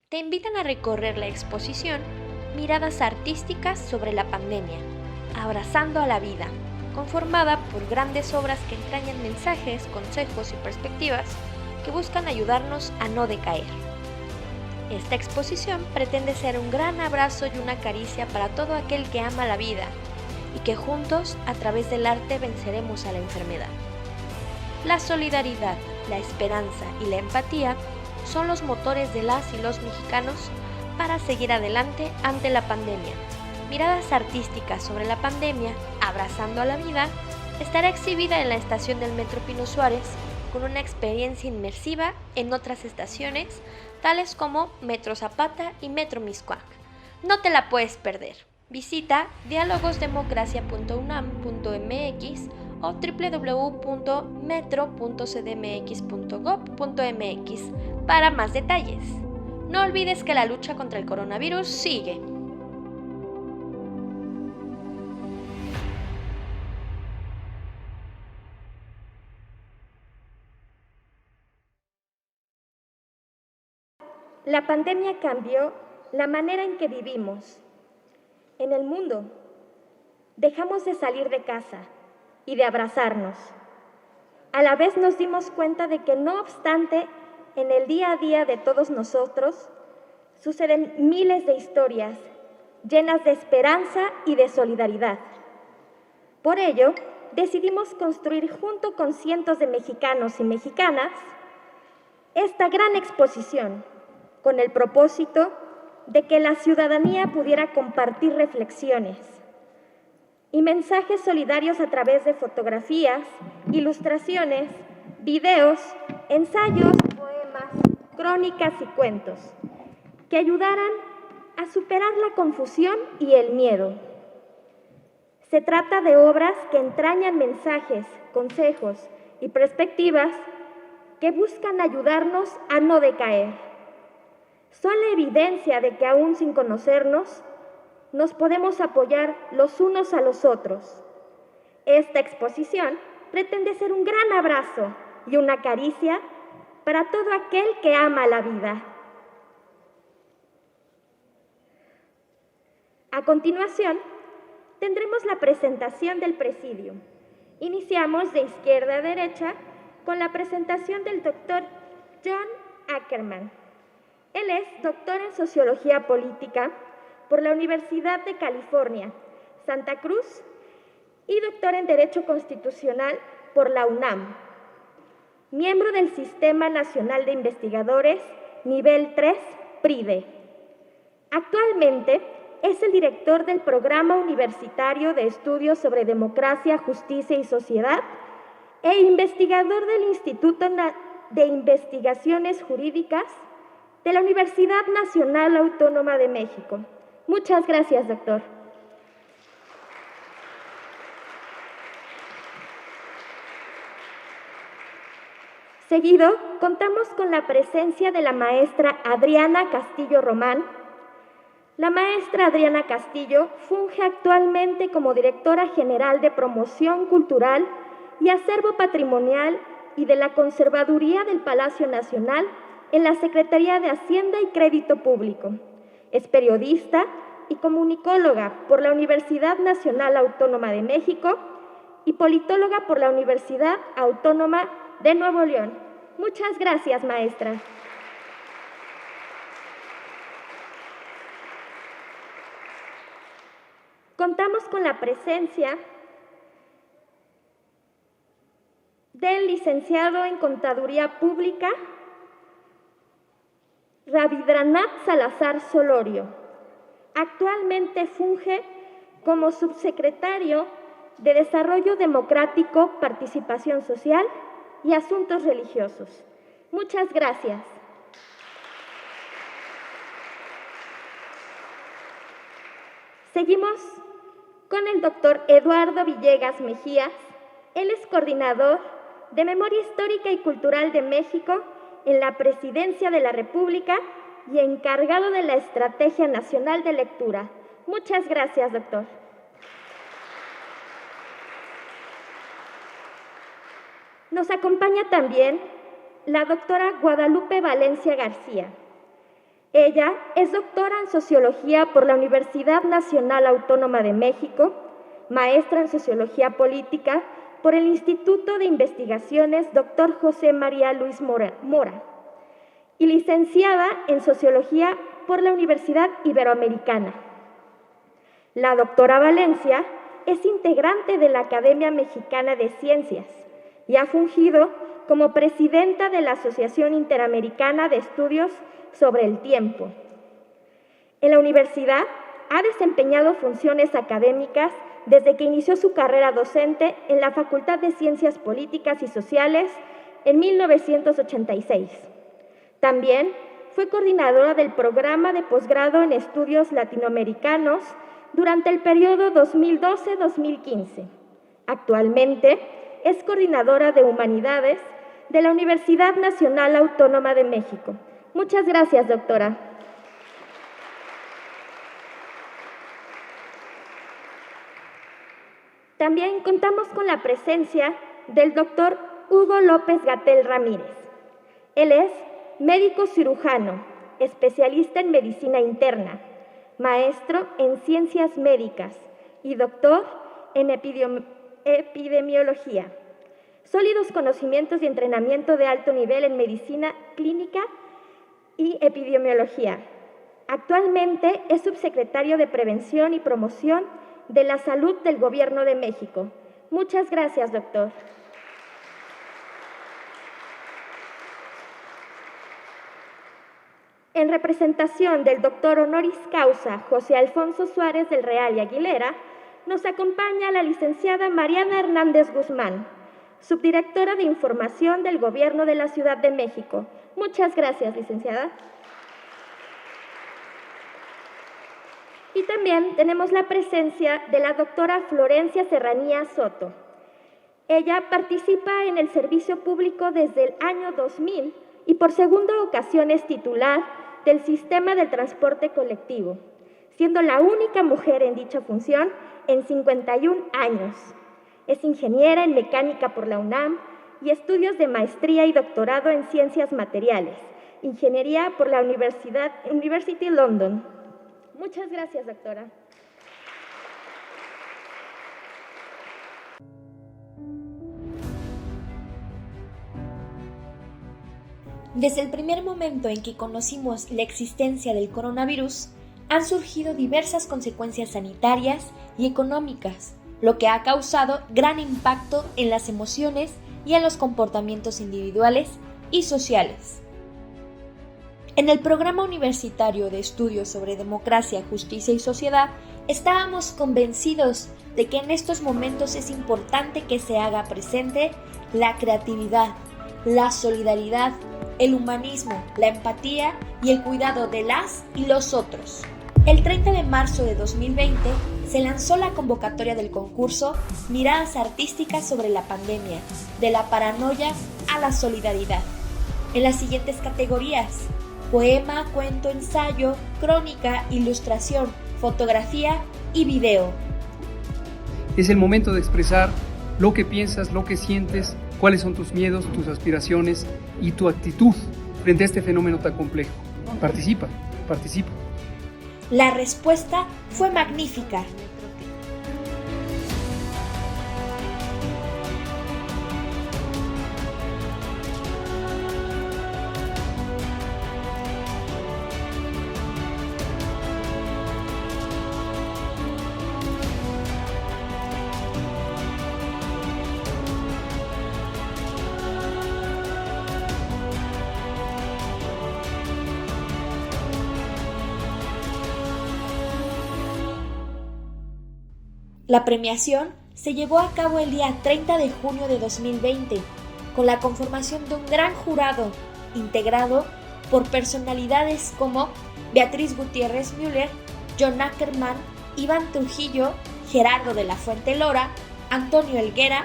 te invitan a recorrer la exposición Miradas artísticas sobre la pandemia, abrazando a la vida, conformada por grandes obras que entrañan mensajes, consejos y perspectivas que buscan ayudarnos a no decaer. Esta exposición pretende ser un gran abrazo y una caricia para todo aquel que ama la vida y que juntos, a través del arte, venceremos a la enfermedad. La solidaridad, la esperanza y la empatía son los motores de las y los mexicanos para seguir adelante ante la pandemia. Miradas artísticas sobre la pandemia, abrazando a la vida, estará exhibida en la estación del Metro Pino Suárez con una experiencia inmersiva en otras estaciones, tales como Metro Zapata y Metro Miscuac. No te la puedes perder. Visita dialogosdemocracia.unam.mx o www.metro.cdmx.gov.mx para más detalles. No olvides que la lucha contra el coronavirus sigue. La pandemia cambió la manera en que vivimos. En el mundo, dejamos de salir de casa y de abrazarnos. A la vez nos dimos cuenta de que no obstante, en el día a día de todos nosotros, suceden miles de historias llenas de esperanza y de solidaridad. Por ello, decidimos construir junto con cientos de mexicanos y mexicanas esta gran exposición con el propósito de que la ciudadanía pudiera compartir reflexiones y mensajes solidarios a través de fotografías, ilustraciones, videos, ensayos, poemas, crónicas y cuentos que ayudaran a superar la confusión y el miedo. Se trata de obras que entrañan mensajes, consejos y perspectivas que buscan ayudarnos a no decaer. Son la evidencia de que aún sin conocernos, nos podemos apoyar los unos a los otros. Esta exposición pretende ser un gran abrazo y una caricia para todo aquel que ama la vida. A continuación, tendremos la presentación del presidio. Iniciamos de izquierda a derecha con la presentación del doctor John Ackerman. Él es doctor en Sociología Política por la Universidad de California, Santa Cruz, y doctor en Derecho Constitucional por la UNAM. Miembro del Sistema Nacional de Investigadores, nivel 3, PRIDE. Actualmente es el director del Programa Universitario de Estudios sobre Democracia, Justicia y Sociedad e investigador del Instituto de Investigaciones Jurídicas de la Universidad Nacional Autónoma de México. Muchas gracias, doctor. Seguido, contamos con la presencia de la maestra Adriana Castillo Román. La maestra Adriana Castillo funge actualmente como directora general de Promoción Cultural y Acervo Patrimonial y de la Conservaduría del Palacio Nacional en la Secretaría de Hacienda y Crédito Público. Es periodista y comunicóloga por la Universidad Nacional Autónoma de México y politóloga por la Universidad Autónoma de Nuevo León. Muchas gracias, maestra. Contamos con la presencia del licenciado en Contaduría Pública, Rabindranath Salazar Solorio. Actualmente funge como subsecretario de Desarrollo Democrático, Participación Social y Asuntos Religiosos. Muchas gracias. Seguimos con el doctor Eduardo Villegas Mejías. Él es coordinador de Memoria Histórica y Cultural de México en la Presidencia de la República y encargado de la Estrategia Nacional de Lectura. Muchas gracias, doctor. Nos acompaña también la doctora Guadalupe Valencia García. Ella es doctora en Sociología por la Universidad Nacional Autónoma de México, maestra en Sociología Política por el Instituto de Investigaciones Dr. José María Luis Mora y licenciada en Sociología por la Universidad Iberoamericana. La doctora Valencia es integrante de la Academia Mexicana de Ciencias y ha fungido como presidenta de la Asociación Interamericana de Estudios sobre el Tiempo. En la universidad ha desempeñado funciones académicas desde que inició su carrera docente en la Facultad de Ciencias Políticas y Sociales en 1986. También fue coordinadora del programa de posgrado en estudios latinoamericanos durante el periodo 2012-2015. Actualmente es coordinadora de Humanidades de la Universidad Nacional Autónoma de México. Muchas gracias, doctora. También contamos con la presencia del doctor Hugo López-Gatell Ramírez. Él es médico cirujano, especialista en medicina interna, maestro en ciencias médicas y doctor en epidemiología. Sólidos conocimientos y entrenamiento de alto nivel en medicina clínica y epidemiología. Actualmente es subsecretario de Prevención y Promoción de la Salud del Gobierno de México. Muchas gracias, doctor. En representación del doctor honoris causa José Alfonso Suárez del Real y Aguilera, nos acompaña la licenciada Mariana Hernández Guzmán, subdirectora de Información del Gobierno de la Ciudad de México. Muchas gracias, licenciada. Y también tenemos la presencia de la doctora Florencia Serranía Soto. Ella participa en el servicio público desde el año 2000 y por segunda ocasión es titular del sistema del transporte colectivo, siendo la única mujer en dicha función en 51 años. Es ingeniera en mecánica por la UNAM y estudios de maestría y doctorado en ciencias materiales, ingeniería por la University London. Muchas gracias, doctora. Desde el primer momento en que conocimos la existencia del coronavirus, han surgido diversas consecuencias sanitarias y económicas, lo que ha causado gran impacto en las emociones y en los comportamientos individuales y sociales. En el programa universitario de estudios sobre democracia, justicia y sociedad, estábamos convencidos de que en estos momentos es importante que se haga presente la creatividad, la solidaridad, el humanismo, la empatía y el cuidado de las y los otros. El 30 de marzo de 2020 se lanzó la convocatoria del concurso Miradas Artísticas sobre la Pandemia, de la paranoia a la solidaridad, en las siguientes categorías: poema, cuento, ensayo, crónica, ilustración, fotografía y video. Es el momento de expresar lo que piensas, lo que sientes, cuáles son tus miedos, tus aspiraciones y tu actitud frente a este fenómeno tan complejo. Participa. La respuesta fue magnífica. La premiación se llevó a cabo el día 30 de junio de 2020, con la conformación de un gran jurado integrado por personalidades como Beatriz Gutiérrez Müller, John Ackerman, Iván Trujillo, Gerardo de la Fuente Lora, Antonio Helguera,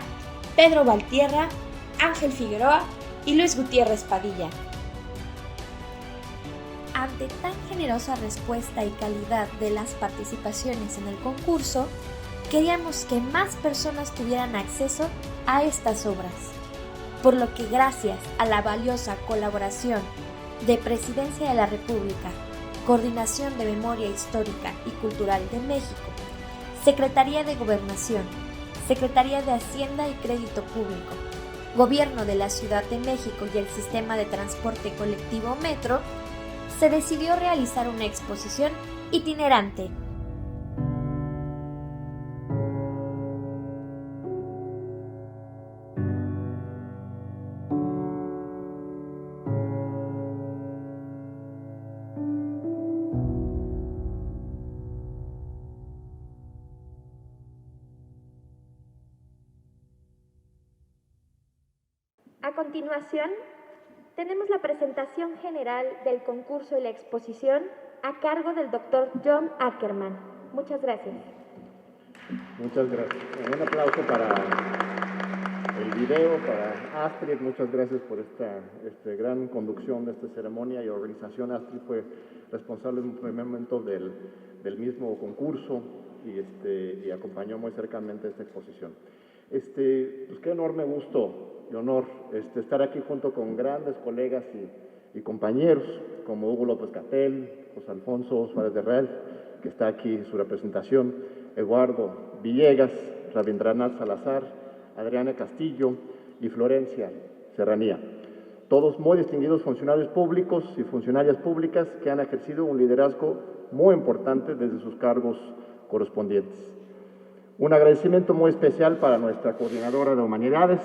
Pedro Valtierra, Ángel Figueroa y Luis Gutiérrez Padilla. Ante tan generosa respuesta y calidad de las participaciones en el concurso, queríamos que más personas tuvieran acceso a estas obras, por lo que gracias a la valiosa colaboración de Presidencia de la República, Coordinación de Memoria Histórica y Cultural de México, Secretaría de Gobernación, Secretaría de Hacienda y Crédito Público, Gobierno de la Ciudad de México y el Sistema de Transporte Colectivo Metro, se decidió realizar una exposición itinerante. A continuación, tenemos la presentación general del concurso y la exposición a cargo del Dr. John Ackerman. Muchas gracias. Muchas gracias. Un aplauso para el video, para Astrid. Muchas gracias por esta gran conducción de esta ceremonia y organización. Astrid fue responsable en un primer momento del mismo concurso y acompañó muy cercanamente esta exposición. Pues qué enorme gusto y honor estar aquí junto con grandes colegas y compañeros como Hugo López-Gatell, José Alfonso Suárez de Real, que está aquí en su representación, Eduardo Villegas, Rabindranath Salazar, Adriana Castillo y Florencia Serranía. Todos muy distinguidos funcionarios públicos y funcionarias públicas que han ejercido un liderazgo muy importante desde sus cargos correspondientes. Un agradecimiento muy especial para nuestra coordinadora de Humanidades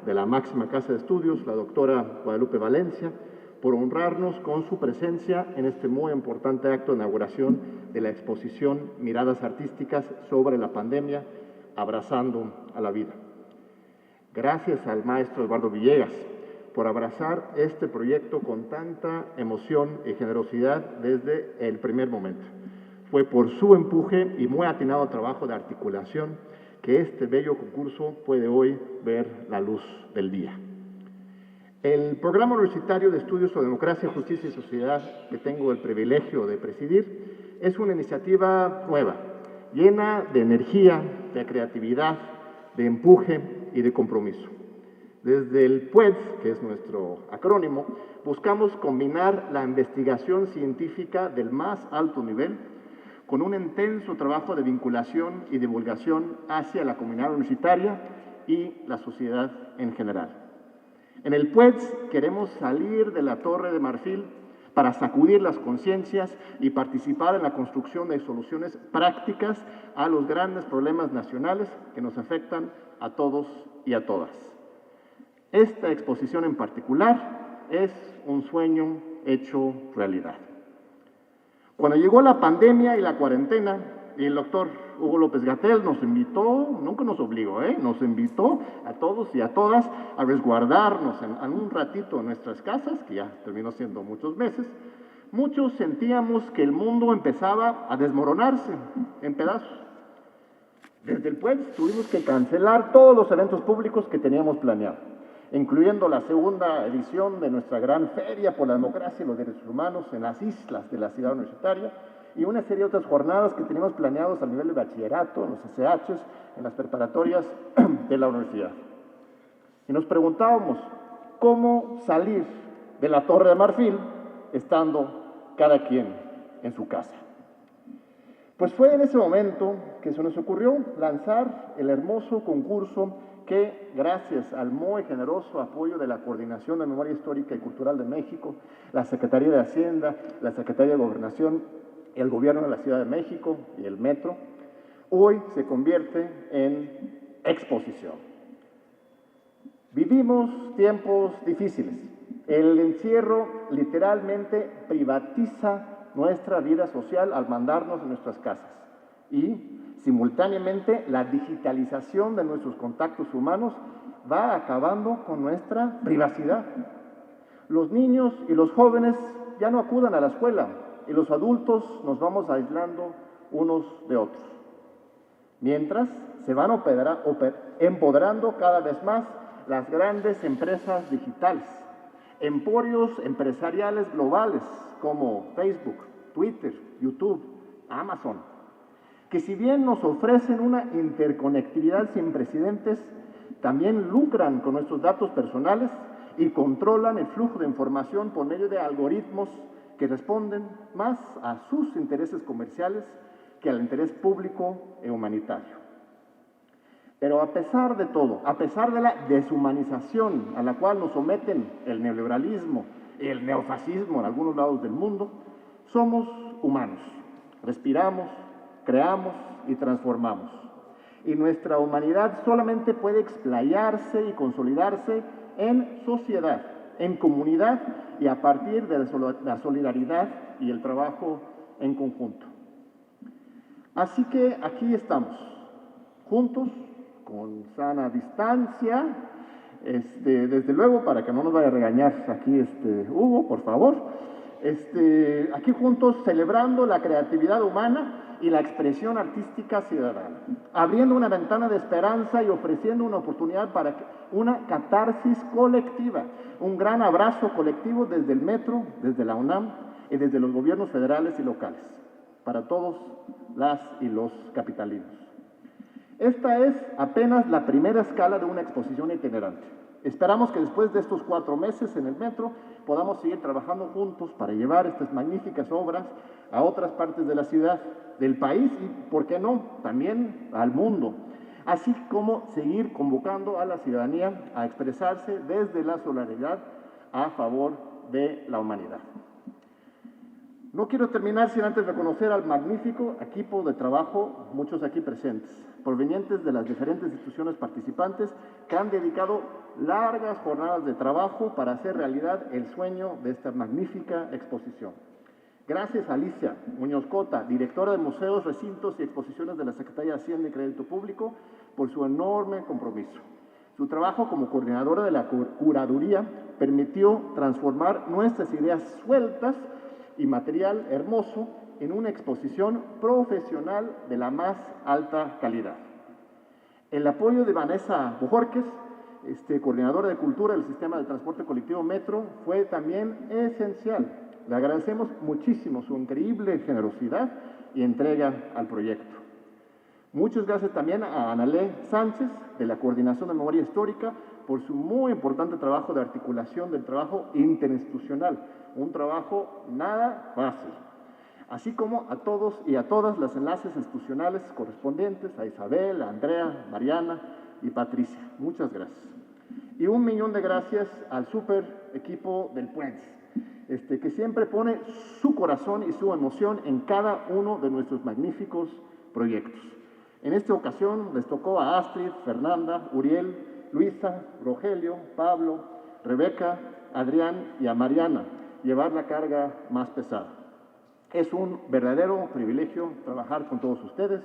de la máxima casa de estudios, la doctora Guadalupe Valencia, por honrarnos con su presencia en este muy importante acto de inauguración de la exposición Miradas Artísticas sobre la pandemia, abrazando a la vida. Gracias al maestro Eduardo Villegas por abrazar este proyecto con tanta emoción y generosidad desde el primer momento. Fue por su empuje y muy atinado trabajo de articulación que este bello concurso puede hoy ver la luz del día. El Programa Universitario de Estudios sobre Democracia, Justicia y Sociedad, que tengo el privilegio de presidir, es una iniciativa nueva, llena de energía, de creatividad, de empuje y de compromiso. Desde el PUED, que es nuestro acrónimo, buscamos combinar la investigación científica del más alto nivel con un intenso trabajo de vinculación y divulgación hacia la comunidad universitaria y la sociedad en general. En el PUEDS queremos salir de la Torre de Marfil para sacudir las conciencias y participar en la construcción de soluciones prácticas a los grandes problemas nacionales que nos afectan a todos y a todas. Esta exposición en particular es un sueño hecho realidad. Cuando llegó la pandemia y la cuarentena, y el doctor Hugo López-Gatell nos invitó, nunca nos obligó, nos invitó a todos y a todas a resguardarnos en un ratito en nuestras casas, que ya terminó siendo muchos meses. Muchos sentíamos que el mundo empezaba a desmoronarse en pedazos. Desde el PUEDS tuvimos que cancelar todos los eventos públicos que teníamos planeados, incluyendo la segunda edición de nuestra gran feria por la democracia y los derechos humanos en las islas de la ciudad universitaria y una serie de otras jornadas que teníamos planeados a nivel de bachillerato, en los SHs, en las preparatorias de la universidad. Y nos preguntábamos, ¿cómo salir de la Torre de Marfil estando cada quien en su casa? Pues fue en ese momento que se nos ocurrió lanzar el hermoso concurso que, gracias al muy generoso apoyo de la Coordinación de Memoria Histórica y Cultural de México, la Secretaría de Hacienda, la Secretaría de Gobernación, el Gobierno de la Ciudad de México y el Metro, hoy se convierte en exposición. Vivimos tiempos difíciles. El encierro literalmente privatiza nuestra vida social al mandarnos de nuestras casas y, simultáneamente, la digitalización de nuestros contactos humanos va acabando con nuestra privacidad. Los niños y los jóvenes ya no acudan a la escuela y los adultos nos vamos aislando unos de otros. Mientras se van empoderando cada vez más las grandes empresas digitales, emporios empresariales globales como Facebook, Twitter, YouTube, Amazon, que si bien nos ofrecen una interconectividad sin precedentes, también lucran con nuestros datos personales y controlan el flujo de información por medio de algoritmos que responden más a sus intereses comerciales que al interés público e humanitario. Pero a pesar de todo, a pesar de la deshumanización a la cual nos someten el neoliberalismo y el neofascismo en algunos lados del mundo, somos humanos, respiramos, creamos y transformamos. Y nuestra humanidad solamente puede explayarse y consolidarse en sociedad, en comunidad y a partir de la solidaridad y el trabajo en conjunto. Así que aquí estamos, juntos, con sana distancia, desde luego, para que no nos vaya a regañar aquí Hugo, por favor, aquí juntos celebrando la creatividad humana y la expresión artística ciudadana, abriendo una ventana de esperanza y ofreciendo una oportunidad para una catarsis colectiva, un gran abrazo colectivo desde el Metro, desde la UNAM y desde los gobiernos federales y locales, para todos las y los capitalinos. Esta es apenas la primera escala de una exposición itinerante. Esperamos que después de estos 4 meses en el Metro podamos seguir trabajando juntos para llevar estas magníficas obras a otras partes de la ciudad, del país y, ¿por qué no?, también al mundo, así como seguir convocando a la ciudadanía a expresarse desde la solidaridad a favor de la humanidad. No quiero terminar sin antes reconocer al magnífico equipo de trabajo, muchos aquí presentes, provenientes de las diferentes instituciones participantes que han dedicado largas jornadas de trabajo para hacer realidad el sueño de esta magnífica exposición. Gracias a Alicia Muñoz Cota, directora de Museos, Recintos y Exposiciones de la Secretaría de Hacienda y Crédito Público, por su enorme compromiso. Su trabajo como coordinadora de la curaduría permitió transformar nuestras ideas sueltas y material hermoso en una exposición profesional de la más alta calidad. El apoyo de Vanessa Bojorquez, coordinadora de Cultura del Sistema de Transporte Colectivo Metro, fue también esencial. Le agradecemos muchísimo su increíble generosidad y entrega al proyecto. Muchas gracias también a Analé Sánchez, de la Coordinación de Memoria Histórica, por su muy importante trabajo de articulación del trabajo interinstitucional, un trabajo nada fácil. Así como a todos y a todas las enlaces institucionales correspondientes, a Isabel, a Andrea, Mariana y Patricia. Muchas gracias. Y 1 millón de gracias al súper equipo del Puentes, que siempre pone su corazón y su emoción en cada uno de nuestros magníficos proyectos. En esta ocasión les tocó a Astrid, Fernanda, Uriel, Luisa, Rogelio, Pablo, Rebeca, Adrián y a Mariana llevar la carga más pesada. Es un verdadero privilegio trabajar con todos ustedes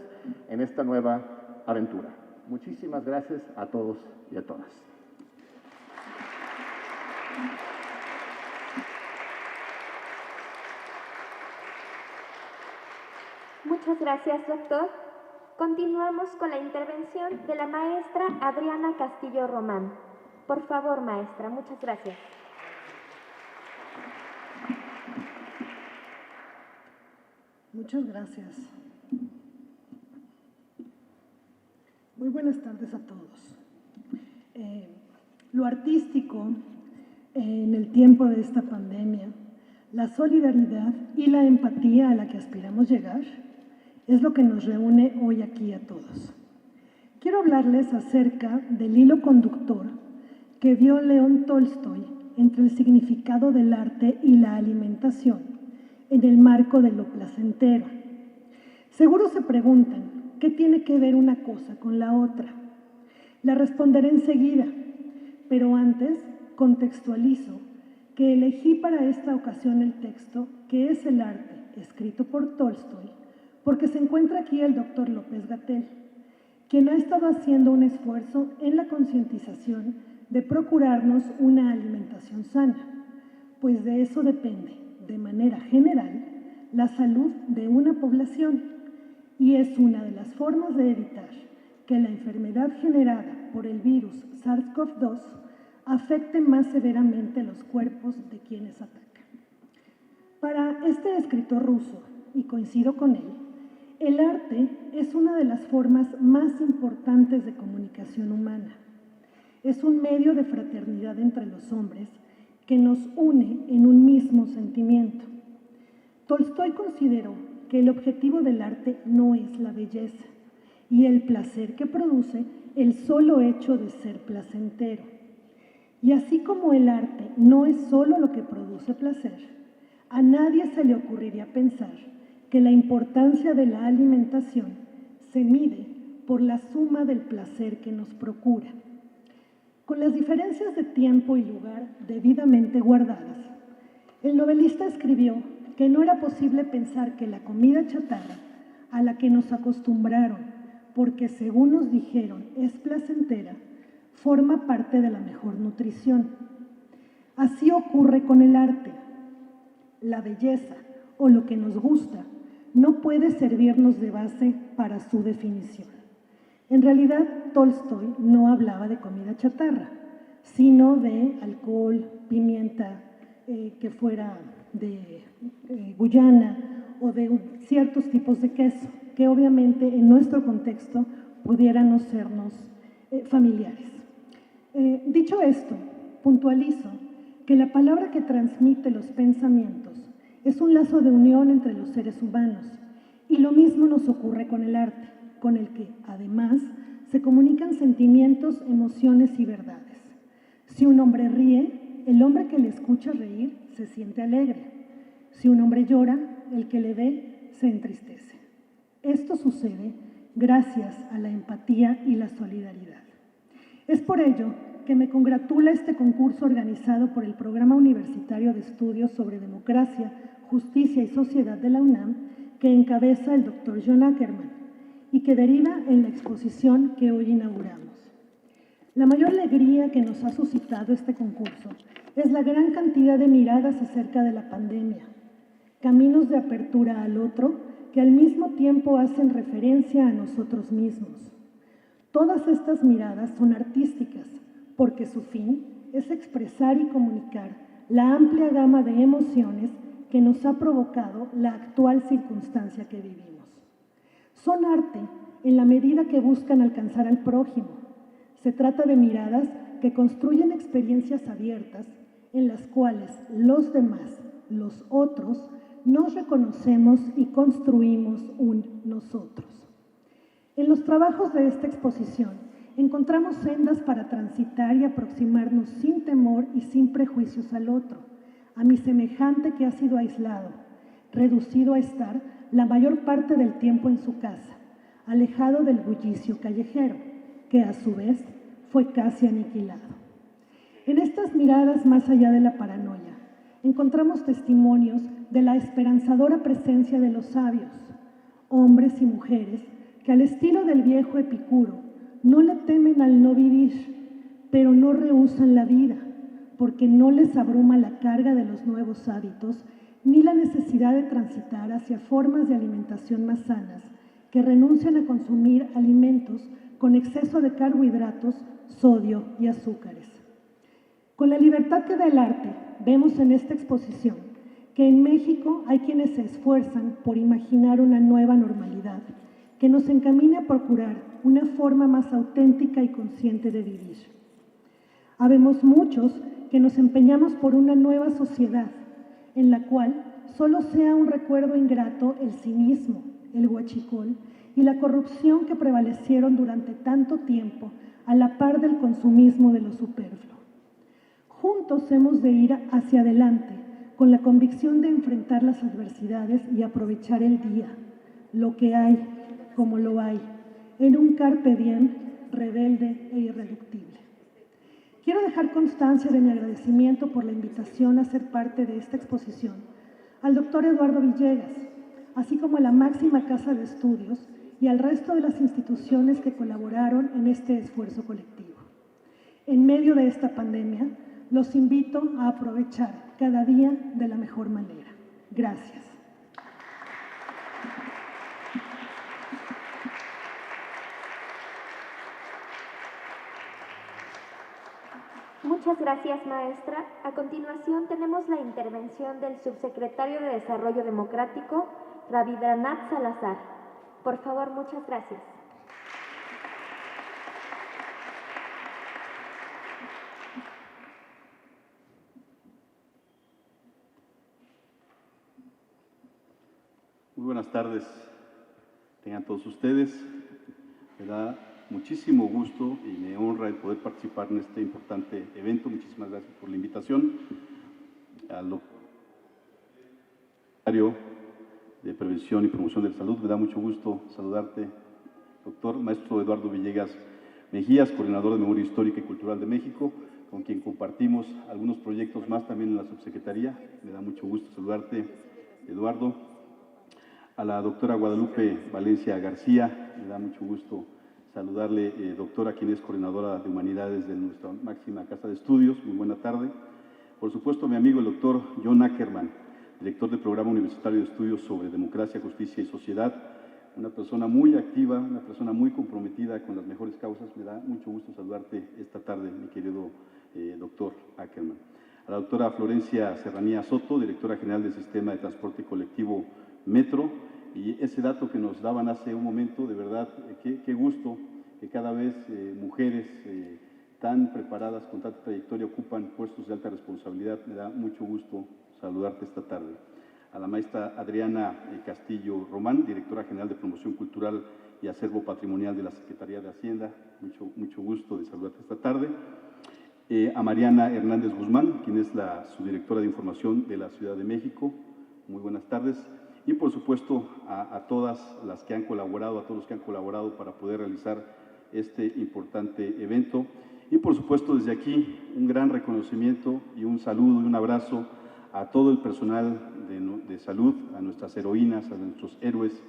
en esta nueva aventura. Muchísimas gracias a todos y a todas. Muchas gracias, doctor. Continuamos con la intervención de la maestra Adriana Castillo Román. Por favor, maestra, muchas gracias. Muchas gracias. Muy buenas tardes a todos. Lo artístico en el tiempo de esta pandemia, la solidaridad y la empatía a la que aspiramos llegar, es lo que nos reúne hoy aquí a todos. Quiero hablarles acerca del hilo conductor que vio León Tolstoy entre el significado del arte y la alimentación en el marco de lo placentero. Seguro se preguntan, ¿qué tiene que ver una cosa con la otra? La responderé enseguida, pero antes contextualizo que elegí para esta ocasión el texto que es el arte, escrito por Tolstoy, porque se encuentra aquí el doctor López-Gatell, quien ha estado haciendo un esfuerzo en la concientización de procurarnos una alimentación sana, pues de eso depende, de manera general, la salud de una población, y es una de las formas de evitar que la enfermedad generada por el virus SARS-CoV-2 afecte más severamente los cuerpos de quienes atacan. Para este escritor ruso, y coincido con él, el arte es una de las formas más importantes de comunicación humana. Es un medio de fraternidad entre los hombres que nos une en un mismo sentimiento. Tolstói consideró que el objetivo del arte no es la belleza y el placer que produce el solo hecho de ser placentero. Y así como el arte no es solo lo que produce placer, a nadie se le ocurriría pensar que la importancia de la alimentación se mide por la suma del placer que nos procura. Con las diferencias de tiempo y lugar debidamente guardadas, el novelista escribió que no era posible pensar que la comida chatarra, a la que nos acostumbraron, porque según nos dijeron es placentera, forma parte de la mejor nutrición. Así ocurre con el arte. La belleza, o lo que nos gusta, no puede servirnos de base para su definición. En realidad, Tolstói no hablaba de comida chatarra, sino de alcohol, pimienta, que fuera de Guyana, o de ciertos tipos de queso, que obviamente en nuestro contexto pudieran no sernos familiares. Dicho esto, puntualizo que la palabra que transmite los pensamientos es un lazo de unión entre los seres humanos, y lo mismo nos ocurre con el arte, con el que, además, se comunican sentimientos, emociones y verdades. Si un hombre ríe, el hombre que le escucha reír se siente alegre. Si un hombre llora, el que le ve se entristece. Esto sucede gracias a la empatía y la solidaridad. Es por ello que me congratula este concurso organizado por el Programa Universitario de Estudios sobre Democracia, Justicia y Sociedad de la UNAM, que encabeza el doctor John Ackerman y que deriva en la exposición que hoy inauguramos. La mayor alegría que nos ha suscitado este concurso es la gran cantidad de miradas acerca de la pandemia, caminos de apertura al otro que al mismo tiempo hacen referencia a nosotros mismos. Todas estas miradas son artísticas, porque su fin es expresar y comunicar la amplia gama de emociones que nos ha provocado la actual circunstancia que vivimos. Son arte en la medida que buscan alcanzar al prójimo. Se trata de miradas que construyen experiencias abiertas en las cuales los demás, los otros, nos reconocemos y construimos un nosotros. En los trabajos de esta exposición encontramos sendas para transitar y aproximarnos sin temor y sin prejuicios al otro, a mi semejante que ha sido aislado, reducido a estar la mayor parte del tiempo en su casa, alejado del bullicio callejero, que a su vez fue casi aniquilado. En estas miradas más allá de la paranoia, encontramos testimonios de la esperanzadora presencia de los sabios, hombres y mujeres que al estilo del viejo Epicuro no le temen al no vivir, pero no rehúsan la vida, porque no les abruma la carga de los nuevos hábitos ni la necesidad de transitar hacia formas de alimentación más sanas que renuncian a consumir alimentos con exceso de carbohidratos, sodio y azúcares. Con la libertad que da el arte, vemos en esta exposición que en México hay quienes se esfuerzan por imaginar una nueva normalidad que nos encamine a procurar una forma más auténtica y consciente de vivir. Habemos muchos que nos empeñamos por una nueva sociedad en la cual solo sea un recuerdo ingrato el cinismo, el huachicol y la corrupción que prevalecieron durante tanto tiempo a la par del consumismo de lo superfluo. Juntos hemos de ir hacia adelante con la convicción de enfrentar las adversidades y aprovechar el día, lo que hay, como lo hay, en un carpe diem rebelde e irreductible. Quiero dejar constancia de mi agradecimiento por la invitación a ser parte de esta exposición al doctor Eduardo Villegas, así como a la máxima casa de estudios y al resto de las instituciones que colaboraron en este esfuerzo colectivo. En medio de esta pandemia, los invito a aprovechar cada día de la mejor manera. Gracias. Muchas gracias, maestra. A continuación tenemos la intervención del subsecretario de Desarrollo Democrático, Rabindranath Salazar. Por favor, muchas gracias. buenas tardes tengan todos ustedes. Me da muchísimo gusto y me honra el poder participar en este importante evento. Muchísimas gracias por la invitación. Al secretario de Prevención y Promoción de la Salud, me da mucho gusto saludarte, doctor maestro Eduardo Villegas Mejías, coordinador de Memoria Histórica y Cultural de México, con quien compartimos algunos proyectos más también en la subsecretaría. Me da mucho gusto saludarte, Eduardo. A la doctora Guadalupe Valencia García, me da mucho gusto saludarle, doctora, quien es coordinadora de Humanidades de nuestra máxima casa de estudios. Muy buena tarde. Por supuesto, mi amigo el doctor John Ackerman, director del Programa Universitario de Estudios sobre Democracia, Justicia y Sociedad, una persona muy activa, una persona muy comprometida con las mejores causas. Me da mucho gusto saludarte esta tarde, mi querido doctor Ackerman. A la doctora Florencia Serranía Soto, directora general del Sistema de Transporte Colectivo Metro, y ese dato que nos daban hace un momento, de verdad, qué gusto que cada vez mujeres tan preparadas, con tanta trayectoria, ocupan puestos de alta responsabilidad. Me da mucho gusto saludarte esta tarde. A la maestra Adriana Castillo Román, directora general de Promoción Cultural y Acervo Patrimonial de la Secretaría de Hacienda, mucho gusto de saludarte esta tarde. A Mariana Hernández Guzmán, quien es la subdirectora de Información de la Ciudad de México. Muy buenas tardes. Y por supuesto a todas las que han colaborado, a todos los que han colaborado para poder realizar este importante evento. Y por supuesto desde aquí un gran reconocimiento y un saludo y un abrazo a todo el personal de salud, a nuestras heroínas, a nuestros héroes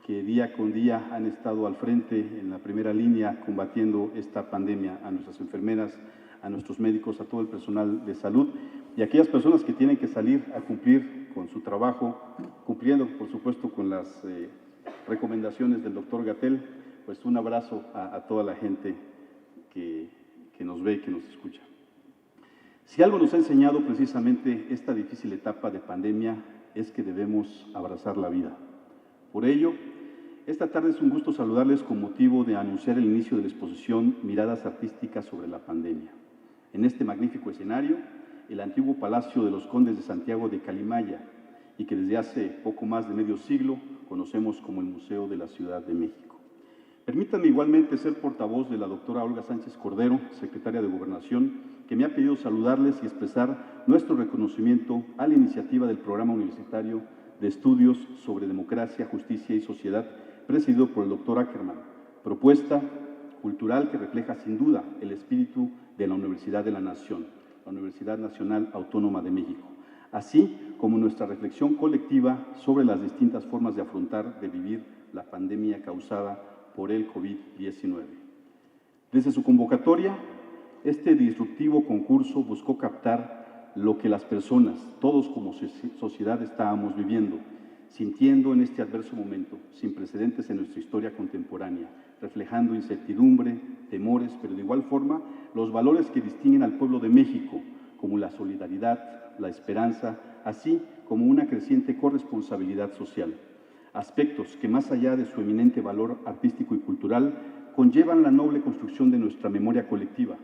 que día con día han estado al frente en la primera línea combatiendo esta pandemia, a nuestras enfermeras, a nuestros médicos, a todo el personal de salud y a aquellas personas que tienen que salir a cumplir con su trabajo, cumpliendo, por supuesto, con las recomendaciones del doctor Gatell. Pues un abrazo a toda la gente que nos ve y que nos escucha. Si algo nos ha enseñado precisamente esta difícil etapa de pandemia es que debemos abrazar la vida. Por ello, esta tarde es un gusto saludarles con motivo de anunciar el inicio de la exposición Miradas Artísticas sobre la Pandemia. En este magnífico escenario, el antiguo Palacio de los Condes de Santiago de Calimaya, y que desde hace poco más de medio siglo conocemos como el Museo de la Ciudad de México. Permítanme igualmente ser portavoz de la doctora Olga Sánchez Cordero, secretaria de Gobernación, que me ha pedido saludarles y expresar nuestro reconocimiento a la iniciativa del Programa Universitario de Estudios sobre Democracia, Justicia y Sociedad, presidido por el doctor Ackerman, propuesta cultural que refleja sin duda el espíritu de la Universidad de la Nación, la Universidad Nacional Autónoma de México, así como nuestra reflexión colectiva sobre las distintas formas de afrontar, de vivir la pandemia causada por el COVID-19. Desde su convocatoria, este disruptivo concurso buscó captar lo que las personas, todos como sociedad, estábamos viviendo, sintiendo en este adverso momento, sin precedentes en nuestra historia contemporánea, reflejando incertidumbre, temores, pero de igual forma los valores que distinguen al pueblo de México, como la solidaridad, la esperanza, así como una creciente corresponsabilidad social. Aspectos que, más allá de su eminente valor artístico y cultural, conllevan la noble construcción de nuestra memoria colectiva,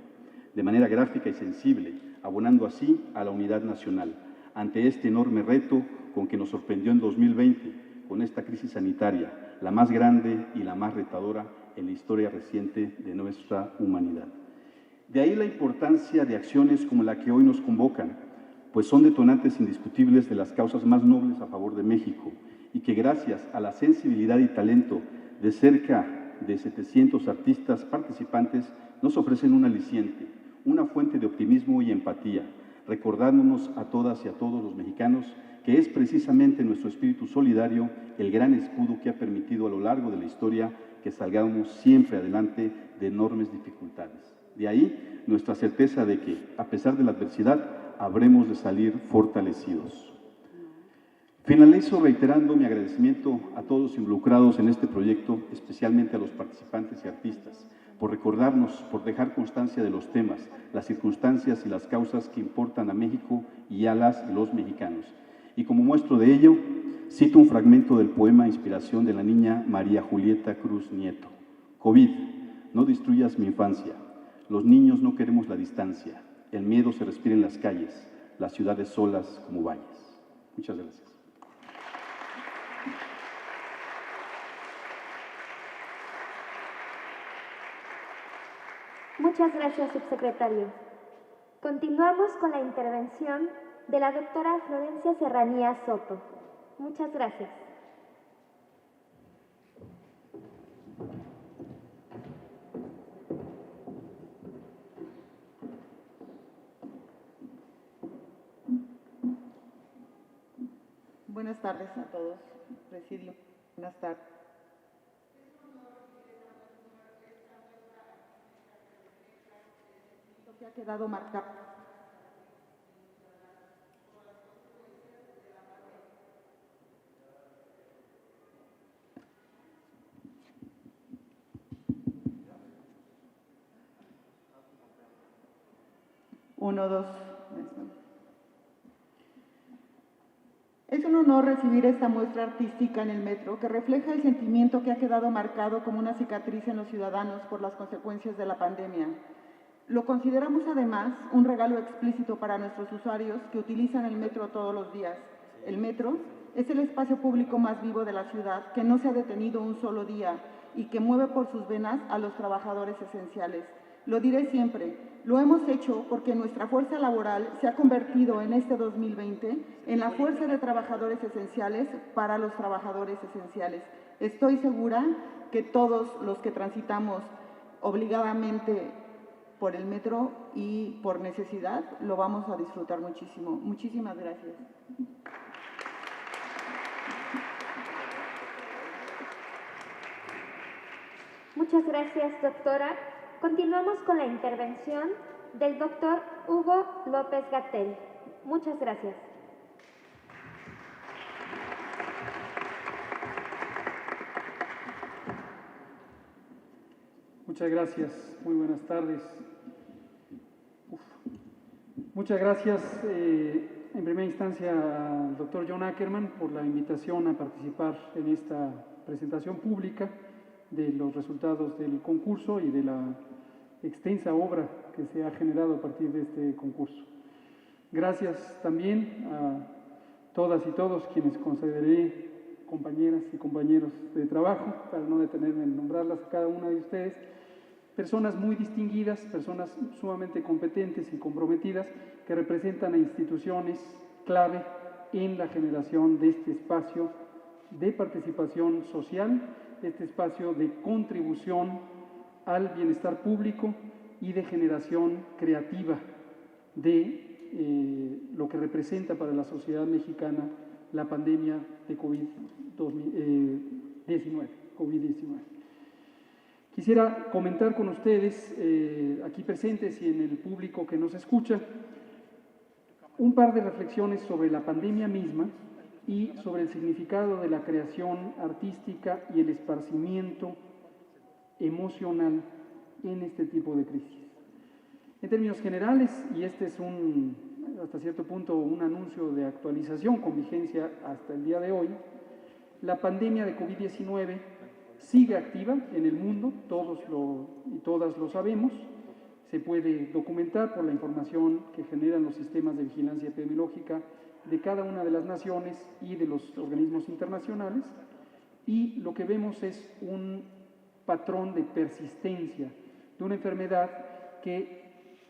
de manera gráfica y sensible, abonando así a la unidad nacional, ante este enorme reto con que nos sorprendió en 2020, con esta crisis sanitaria, la más grande y la más retadora en la historia reciente de nuestra humanidad. De ahí la importancia de acciones como la que hoy nos convocan, pues son detonantes indiscutibles de las causas más nobles a favor de México y que gracias a la sensibilidad y talento de cerca de 700 artistas participantes nos ofrecen un aliciente, una fuente de optimismo y empatía, recordándonos a todas y a todos los mexicanos que es precisamente nuestro espíritu solidario el gran escudo que ha permitido a lo largo de la historia que salgamos siempre adelante de enormes dificultades. De ahí nuestra certeza de que, a pesar de la adversidad, habremos de salir fortalecidos. Finalizo reiterando mi agradecimiento a todos los involucrados en este proyecto, especialmente a los participantes y artistas, por recordarnos, por dejar constancia de los temas, las circunstancias y las causas que importan a México y a las y los mexicanos. Y como muestro de ello, cito un fragmento del poema Inspiración de la niña María Julieta Cruz Nieto. COVID, no destruyas mi infancia. Los niños no queremos la distancia. El miedo se respira en las calles, las ciudades solas como valles. Muchas gracias. Muchas gracias, subsecretario. Continuamos con la intervención de la doctora Florencia Serranía Soto. Muchas gracias. Buenas tardes a todos, presidio. Buenas tardes. Lo que ha quedado marcado. Uno, dos. Es un honor recibir esta muestra artística en el metro que refleja el sentimiento que ha quedado marcado como una cicatriz en los ciudadanos por las consecuencias de la pandemia. Lo consideramos además un regalo explícito para nuestros usuarios que utilizan el metro todos los días. El metro es el espacio público más vivo de la ciudad que no se ha detenido un solo día y que mueve por sus venas a los trabajadores esenciales. Lo diré siempre, lo hemos hecho porque nuestra fuerza laboral se ha convertido en este 2020 en la fuerza de trabajadores esenciales para los trabajadores esenciales. Estoy segura que todos los que transitamos obligadamente por el metro y por necesidad lo vamos a disfrutar muchísimo. Muchísimas gracias. Muchas gracias, doctora. Continuamos con la intervención del doctor Hugo López-Gatell. Muchas gracias. Muchas gracias, muy buenas tardes. Muchas gracias en primera instancia al doctor John Ackerman por la invitación a participar en esta presentación pública de los resultados del concurso y de la extensa obra que se ha generado a partir de este concurso. Gracias también a todas y todos quienes consideré compañeras y compañeros de trabajo, para no detenerme en nombrarlas a cada una de ustedes, personas muy distinguidas, personas sumamente competentes y comprometidas que representan a instituciones clave en la generación de este espacio de participación social, este espacio de contribución al bienestar público y de generación creativa de lo que representa para la sociedad mexicana la pandemia de COVID-19. Quisiera comentar con ustedes, aquí presentes y en el público que nos escucha, un par de reflexiones sobre la pandemia misma y sobre el significado de la creación artística y el esparcimiento emocional en este tipo de crisis. En términos generales, y este es hasta cierto punto un anuncio de actualización con vigencia hasta el día de hoy, la pandemia de COVID-19 sigue activa en el mundo, todos y todas lo sabemos, se puede documentar por la información que generan los sistemas de vigilancia epidemiológica de cada una de las naciones y de los organismos internacionales, y lo que vemos es un patrón de persistencia de una enfermedad que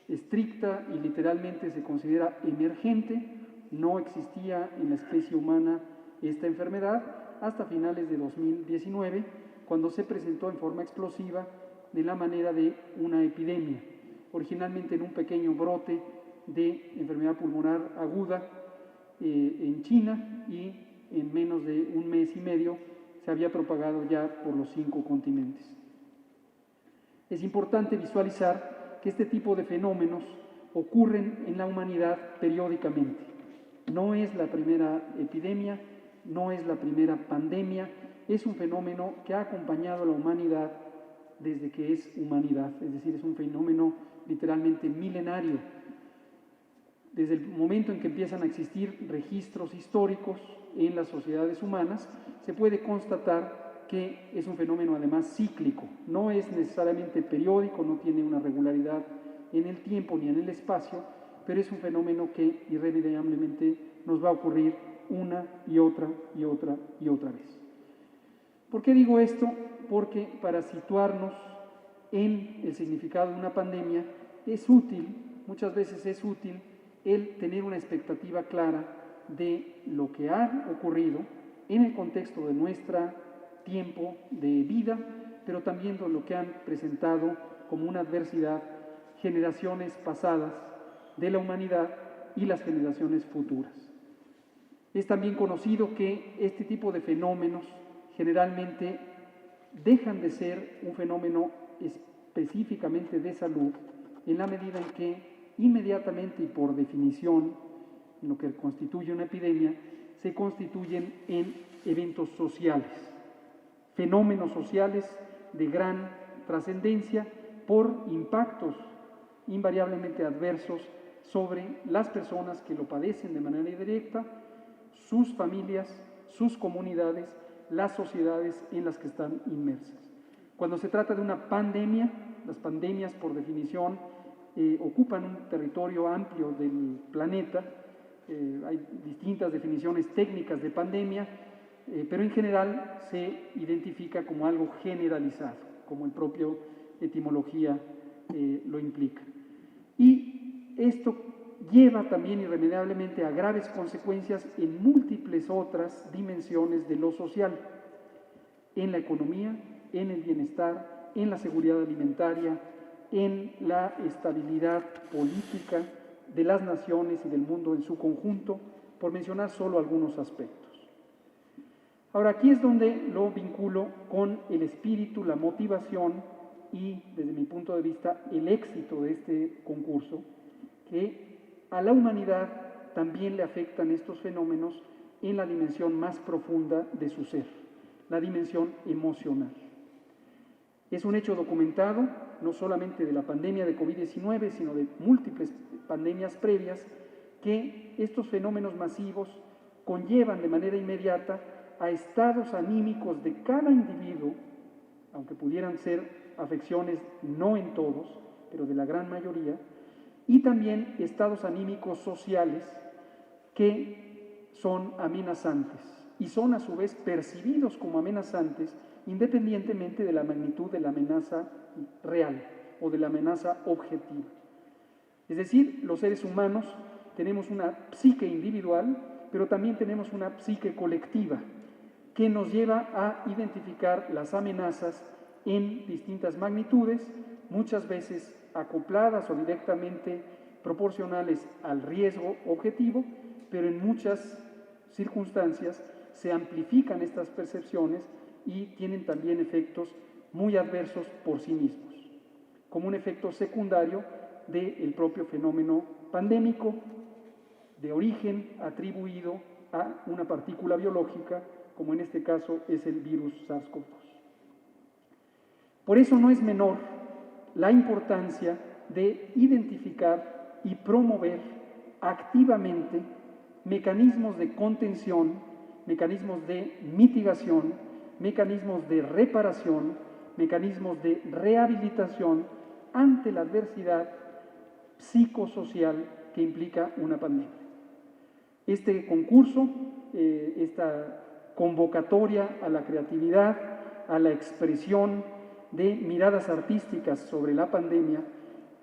estricta y literalmente se considera emergente. No existía en la especie humana esta enfermedad hasta finales de 2019, cuando se presentó en forma explosiva de la manera de una epidemia, originalmente en un pequeño brote de enfermedad pulmonar aguda en China, y en menos de un mes y medio se había propagado ya por los 5 continentes. Es importante visualizar que este tipo de fenómenos ocurren en la humanidad periódicamente. No es la primera epidemia, no es la primera pandemia, es un fenómeno que ha acompañado a la humanidad desde que es humanidad, es decir, es un fenómeno literalmente milenario. Desde el momento en que empiezan a existir registros históricos en las sociedades humanas, se puede constatar que es un fenómeno además cíclico, no es necesariamente periódico, no tiene una regularidad en el tiempo ni en el espacio, pero es un fenómeno que irremediablemente nos va a ocurrir una y otra y otra y otra vez. ¿Por qué digo esto? Porque para situarnos en el significado de una pandemia, es útil, muchas veces es útil, el tener una expectativa clara de lo que ha ocurrido en el contexto de nuestro tiempo de vida, pero también de lo que han presentado como una adversidad generaciones pasadas de la humanidad y las generaciones futuras. Es también conocido que este tipo de fenómenos generalmente dejan de ser un fenómeno específicamente de salud en la medida en que inmediatamente y por definición, en lo que constituye una epidemia, se constituyen en eventos sociales, fenómenos sociales de gran trascendencia por impactos invariablemente adversos sobre las personas que lo padecen de manera directa, sus familias, sus comunidades, las sociedades en las que están inmersas. Cuando se trata de una pandemia, las pandemias por definición ocupan un territorio amplio del planeta, hay distintas definiciones técnicas de pandemia, pero en general se identifica como algo generalizado, como el propio etimología lo implica. Y esto lleva también irremediablemente a graves consecuencias en múltiples otras dimensiones de lo social, en la economía, en el bienestar, en la seguridad alimentaria, en la estabilidad política de las naciones y del mundo en su conjunto, por mencionar solo algunos aspectos. Ahora, aquí es donde lo vinculo con el espíritu, la motivación y, desde mi punto de vista, el éxito de este concurso, que a la humanidad también le afectan estos fenómenos en la dimensión más profunda de su ser, la dimensión emocional. Es un hecho documentado, no solamente de la pandemia de COVID-19, sino de múltiples pandemias previas, que estos fenómenos masivos conllevan de manera inmediata a estados anímicos de cada individuo, aunque pudieran ser afecciones no en todos, pero de la gran mayoría, y también estados anímicos sociales que son amenazantes y son a su vez percibidos como amenazantes independientemente de la magnitud de la amenaza real o de la amenaza objetiva. Es decir, los seres humanos tenemos una psique individual, pero también tenemos una psique colectiva que nos lleva a identificar las amenazas en distintas magnitudes, muchas veces acopladas o directamente proporcionales al riesgo objetivo, pero en muchas circunstancias se amplifican estas percepciones y tienen también efectos muy adversos por sí mismos, como un efecto secundario del propio fenómeno pandémico de origen atribuido a una partícula biológica, como en este caso es el virus SARS-CoV-2. Por eso no es menor la importancia de identificar y promover activamente mecanismos de contención, mecanismos de mitigación, mecanismos de reparación, mecanismos de rehabilitación ante la adversidad psicosocial que implica una pandemia. Este concurso, esta convocatoria a la creatividad, a la expresión de miradas artísticas sobre la pandemia,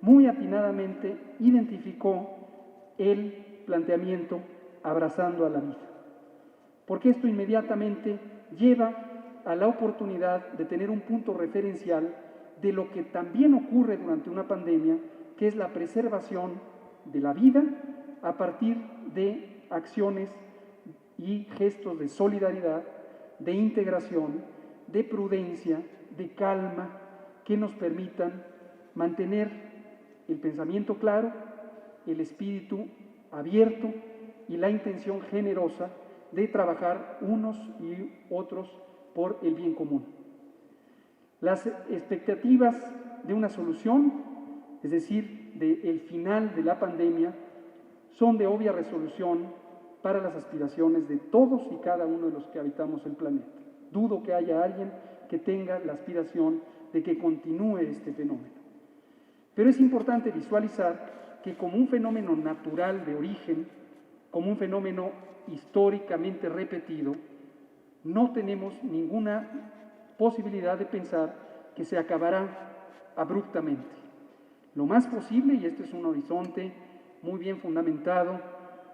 muy atinadamente identificó el planteamiento abrazando a la vida, porque esto inmediatamente lleva a la oportunidad de tener un punto referencial de lo que también ocurre durante una pandemia, que es la preservación de la vida a partir de acciones y gestos de solidaridad, de integración, de prudencia, de calma, que nos permitan mantener el pensamiento claro, el espíritu abierto y la intención generosa de trabajar unos y otros por el bien común. Las expectativas de una solución, es decir, del final de la pandemia, son de obvia resolución para las aspiraciones de todos y cada uno de los que habitamos el planeta. Dudo que haya alguien que tenga la aspiración de que continúe este fenómeno. Pero es importante visualizar que como un fenómeno natural de origen, como un fenómeno históricamente repetido, no tenemos ninguna posibilidad de pensar que se acabará abruptamente. Lo más posible, y este es un horizonte muy bien fundamentado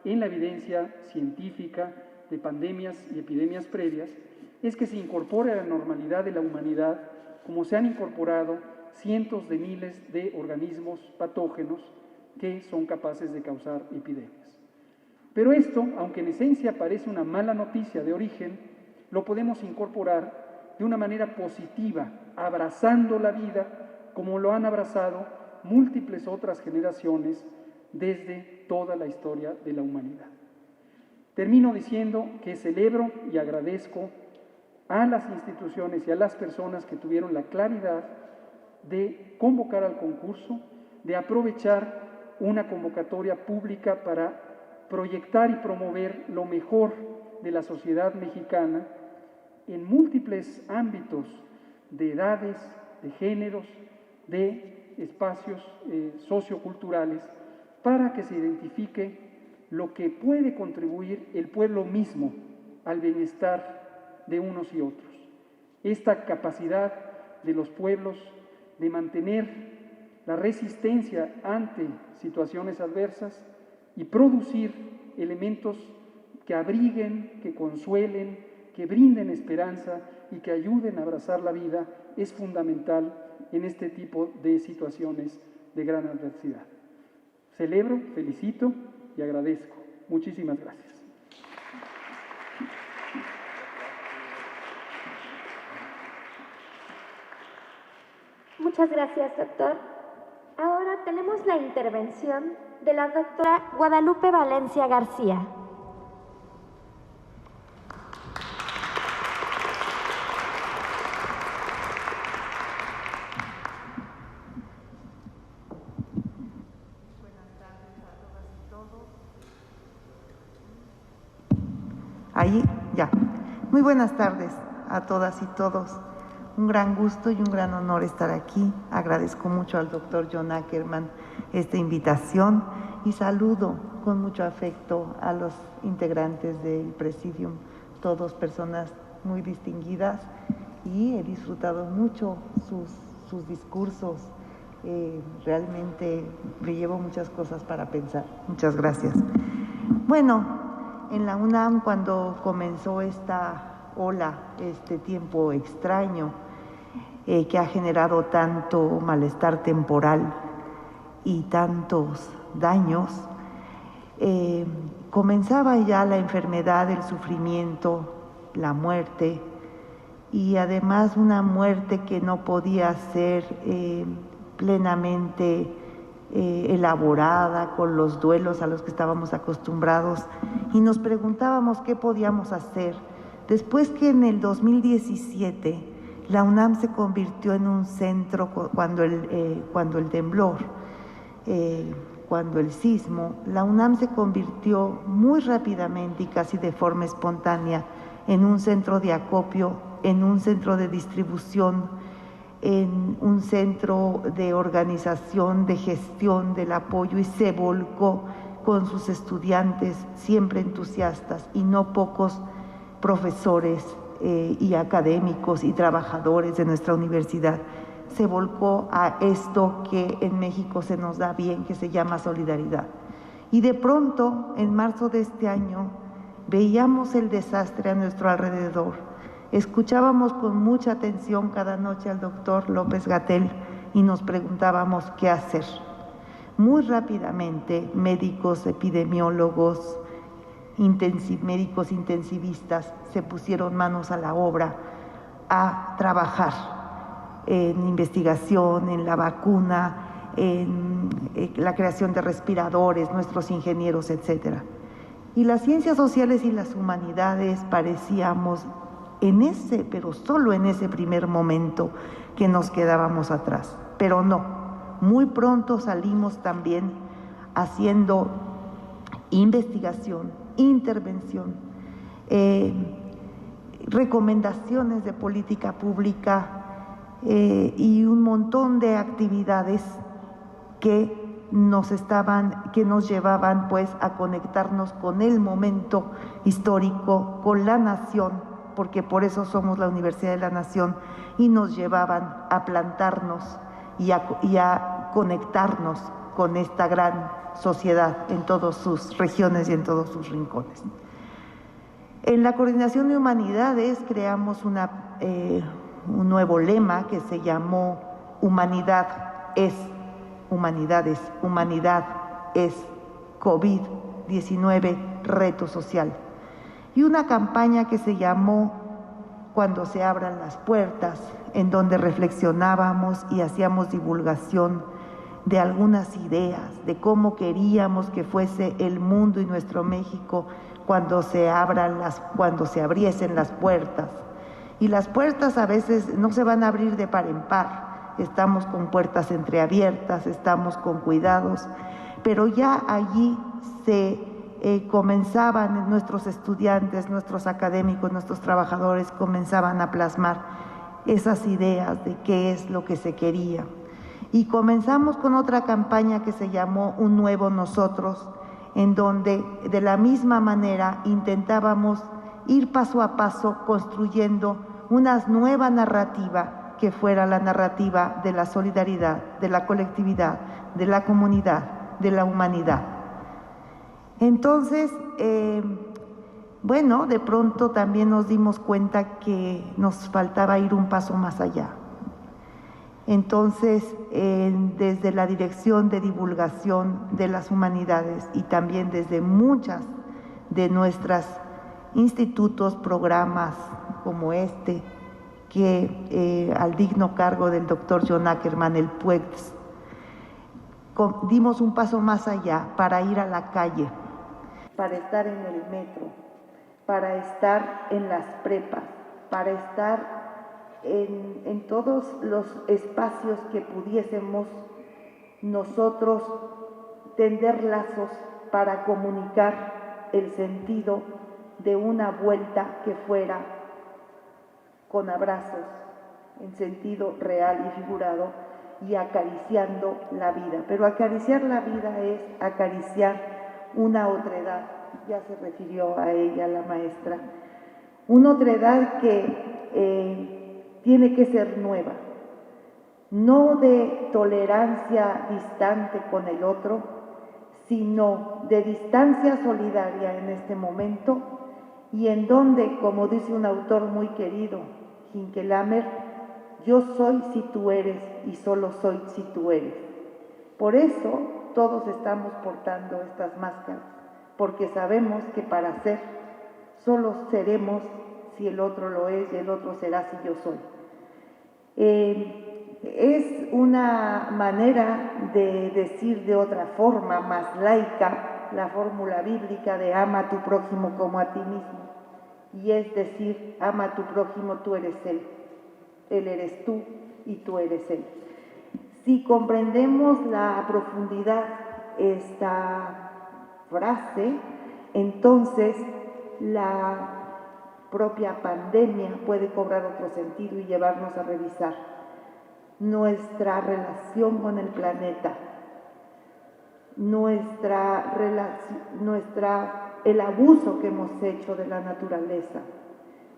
en la evidencia científica de pandemias y epidemias previas, es que se incorpore a la normalidad de la humanidad como se han incorporado cientos de miles de organismos patógenos que son capaces de causar epidemias. Pero esto, aunque en esencia parece una mala noticia de origen, lo podemos incorporar de una manera positiva, abrazando la vida como lo han abrazado múltiples otras generaciones desde toda la historia de la humanidad. Termino diciendo que celebro y agradezco a las instituciones y a las personas que tuvieron la claridad de convocar al concurso, de aprovechar una convocatoria pública para proyectar y promover lo mejor de la sociedad mexicana en múltiples ámbitos de edades, de géneros, de espacios socioculturales, para que se identifique lo que puede contribuir el pueblo mismo al bienestar de unos y otros. Esta capacidad de los pueblos de mantener la resistencia ante situaciones adversas y producir elementos que abriguen, que consuelen, que brinden esperanza y que ayuden a abrazar la vida es fundamental en este tipo de situaciones de gran adversidad. Celebro, felicito y agradezco. Muchísimas gracias. Muchas gracias, doctor. Ahora tenemos la intervención de la doctora Guadalupe Valencia García. Ahí, ya. Muy buenas tardes a todas y todos. Un gran gusto y un gran honor estar aquí. Agradezco mucho al doctor John Ackerman esta invitación y saludo con mucho afecto a los integrantes del Presidium, todos personas muy distinguidas, y he disfrutado mucho sus discursos. Realmente me llevo muchas cosas para pensar. Muchas gracias. Bueno, en la UNAM, cuando comenzó esta ola, este tiempo extraño que ha generado tanto malestar temporal y tantos daños, comenzaba ya la enfermedad, el sufrimiento, la muerte, y además una muerte que no podía ser plenamente elaborada con los duelos a los que estábamos acostumbrados, y nos preguntábamos qué podíamos hacer. Después que en el 2017 la UNAM se convirtió en un centro cuando el temblor, cuando el sismo, la UNAM se convirtió muy rápidamente y casi de forma espontánea en un centro de acopio, en un centro de distribución, en un centro de organización, de gestión del apoyo, y se volcó con sus estudiantes siempre entusiastas y no pocos profesores y académicos y trabajadores de nuestra universidad. Se volcó a esto que en México se nos da bien, que se llama solidaridad. Y de pronto, en marzo de este año, veíamos el desastre a nuestro alrededor. Escuchábamos con mucha atención cada noche al doctor López-Gatell y nos preguntábamos qué hacer. Muy rápidamente, médicos, epidemiólogos, médicos intensivistas se pusieron manos a la obra a trabajar en investigación, en la vacuna, en la creación de respiradores, nuestros ingenieros, etcétera. Y las ciencias sociales y las humanidades parecíamos pero solo en ese primer momento, que nos quedábamos atrás. Pero no, muy pronto salimos también haciendo investigación, intervención, recomendaciones de política pública y un montón de actividades que nos llevaban pues a conectarnos con el momento histórico, con la nación, porque por eso somos la Universidad de la Nación, y nos llevaban a plantarnos y a conectarnos con esta gran sociedad en todas sus regiones y en todos sus rincones. En la Coordinación de Humanidades creamos un nuevo lema que se llamó Humanidad es Humanidades, Humanidad es COVID-19, reto social. Y una campaña que se llamó Cuando se abran las puertas, en donde reflexionábamos y hacíamos divulgación de algunas ideas, de cómo queríamos que fuese el mundo y nuestro México cuando se abriesen las puertas. Y las puertas a veces no se van a abrir de par en par, estamos con puertas entreabiertas, estamos con cuidados, pero ya allí comenzaban nuestros estudiantes, nuestros académicos, nuestros trabajadores, comenzaban a plasmar esas ideas de qué es lo que se quería. Y comenzamos con otra campaña que se llamó Un Nuevo Nosotros, en donde de la misma manera intentábamos ir paso a paso construyendo una nueva narrativa que fuera la narrativa de la solidaridad, de la colectividad, de la comunidad, de la humanidad. Entonces, de pronto también nos dimos cuenta que nos faltaba ir un paso más allá. Entonces, desde la Dirección de Divulgación de las Humanidades y también desde muchas de nuestros institutos, programas como este, que al digno cargo del doctor John Ackerman, el PUEX, dimos un paso más allá para ir a la calle, para estar en el metro, para estar en las prepas, para estar en todos los espacios que pudiésemos nosotros tender lazos para comunicar el sentido de una vuelta que fuera con abrazos, en sentido real y figurado, y acariciando la vida. Pero acariciar la vida es acariciar una otredad, ya se refirió a ella la maestra, una otredad que tiene que ser nueva, no de tolerancia distante con el otro, sino de distancia solidaria en este momento, y en donde, como dice un autor muy querido, Hinckelammer, yo soy si tú eres y solo soy si tú eres. Por eso todos estamos portando estas máscaras, porque sabemos que para ser solo seremos si el otro lo es y el otro será si yo soy. Es una manera de decir de otra forma, más laica, la fórmula bíblica de ama a tu prójimo como a ti mismo. Y es decir, ama a tu prójimo, tú eres él eres tú y tú eres él. Si comprendemos la profundidad esta frase, entonces la propia pandemia puede cobrar otro sentido y llevarnos a revisar nuestra relación con el planeta, el abuso que hemos hecho de la naturaleza.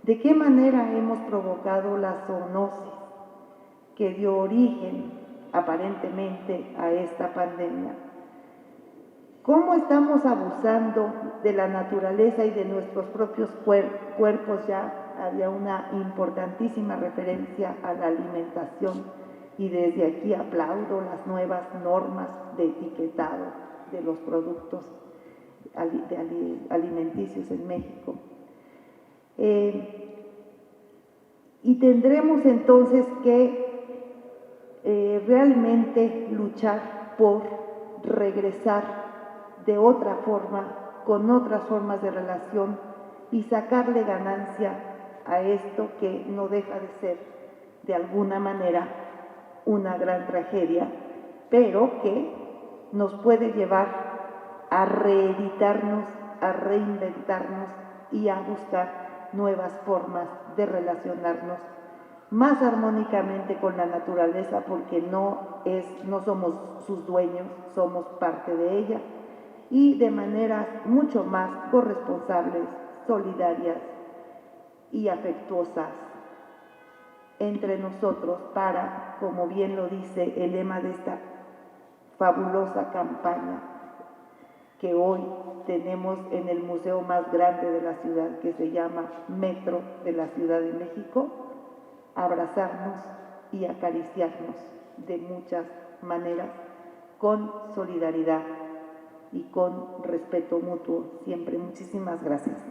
¿De qué manera hemos provocado la zoonosis que dio origen aparentemente a esta pandemia? ¿Cómo estamos abusando de la naturaleza y de nuestros propios cuerpos? Ya había una importantísima referencia a la alimentación y desde aquí aplaudo las nuevas normas de etiquetado de los productos alimenticios en México. Y tendremos entonces que realmente luchar por regresar de otra forma, con otras formas de relación y sacarle ganancia a esto que no deja de ser de alguna manera una gran tragedia, pero que nos puede llevar a reeditarnos, a reinventarnos y a buscar nuevas formas de relacionarnos más armónicamente con la naturaleza, porque no somos sus dueños, somos parte de ella, y de maneras mucho más corresponsables, solidarias y afectuosas. entre nosotros para, como bien lo dice el lema de esta fabulosa campaña que hoy tenemos en el museo más grande de la ciudad, que se llama Metro de la Ciudad de México, abrazarnos y acariciarnos de muchas maneras, con solidaridad y con respeto mutuo siempre. Muchísimas gracias.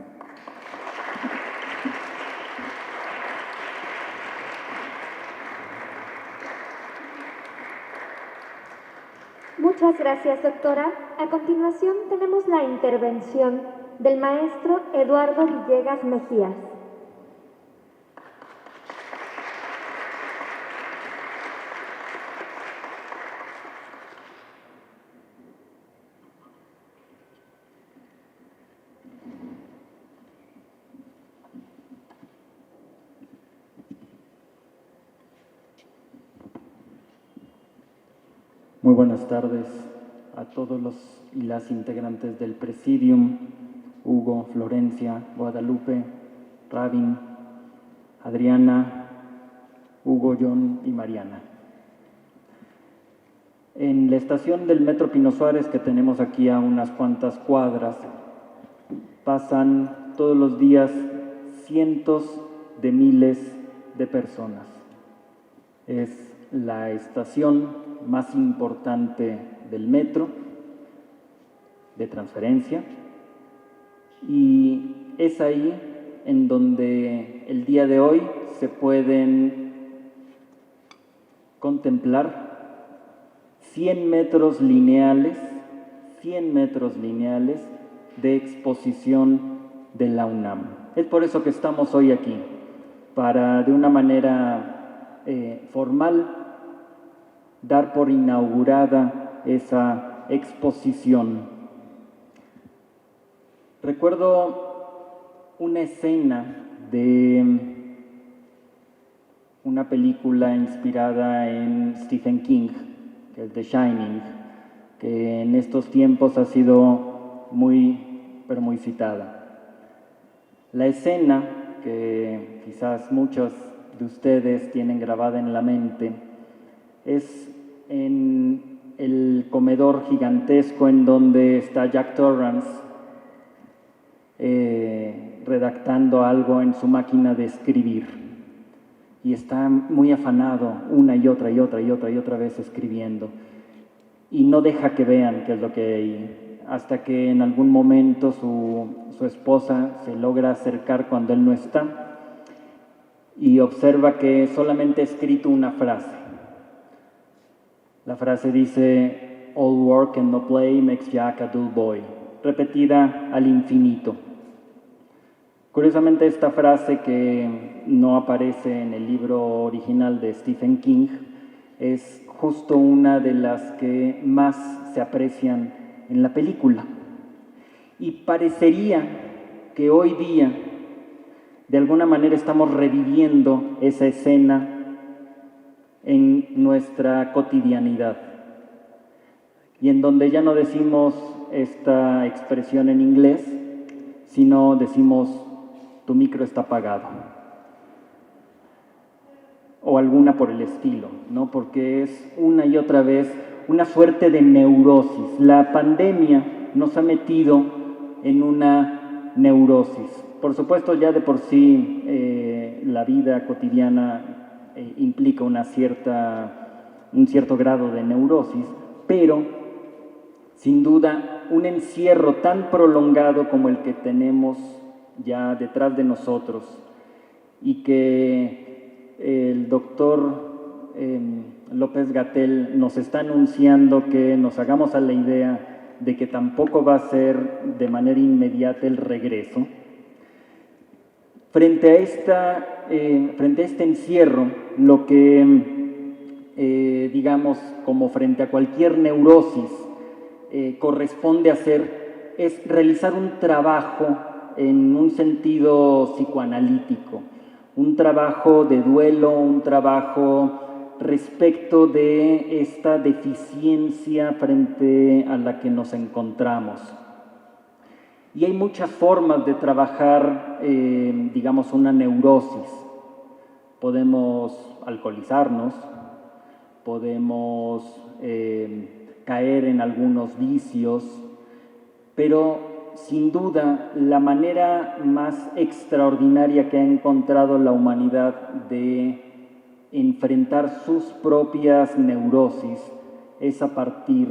Muchas gracias, doctora. A continuación tenemos la intervención del maestro Eduardo Villegas Mejías. Muy buenas tardes a todos los y las integrantes del Presidium, Hugo, Florencia, Guadalupe, Rabin, Adriana, Hugo, John y Mariana. En la estación del Metro Pino Suárez, que tenemos aquí a unas cuantas cuadras, pasan todos los días cientos de miles de personas. Es la estación más importante del metro, de transferencia, y es ahí en donde el día de hoy se pueden contemplar 100 metros lineales de exposición de la UNAM. Es por eso que estamos hoy aquí, para de una manera formal dar por inaugurada esa exposición. Recuerdo una escena de una película inspirada en Stephen King, que es The Shining, que en estos tiempos ha sido muy citada. La escena, que quizás muchos de ustedes tienen grabada en la mente, es en el comedor gigantesco en donde está Jack Torrance redactando algo en su máquina de escribir. Y está muy afanado una y otra vez escribiendo. Y no deja que vean qué es lo que hay, hasta que en algún momento su esposa se logra acercar cuando él no está y observa que solamente ha escrito una frase. La frase dice, "All work and no play makes Jack a dull boy", repetida al infinito. Curiosamente, esta frase, que no aparece en el libro original de Stephen King, es justo una de las que más se aprecian en la película. Y parecería que hoy día, de alguna manera, estamos reviviendo esa escena en nuestra cotidianidad, y en donde ya no decimos esta expresión en inglés, sino decimos "tu micro está apagado", o alguna por el estilo, ¿no? Porque es una y otra vez una suerte de neurosis. La pandemia nos ha metido en una neurosis. Por supuesto, ya de por sí la vida cotidiana implica un cierto grado de neurosis, pero sin duda un encierro tan prolongado como el que tenemos ya detrás de nosotros, y que el doctor López Gatell nos está anunciando que nos hagamos a la idea de que tampoco va a ser de manera inmediata el regreso. Frente a este encierro, lo que, digamos, como frente a cualquier neurosis, corresponde hacer es realizar un trabajo en un sentido psicoanalítico, un trabajo de duelo, un trabajo respecto de esta deficiencia frente a la que nos encontramos. Y hay muchas formas de trabajar, digamos, una neurosis. Podemos alcoholizarnos, podemos caer en algunos vicios, pero sin duda la manera más extraordinaria que ha encontrado la humanidad de enfrentar sus propias neurosis es a partir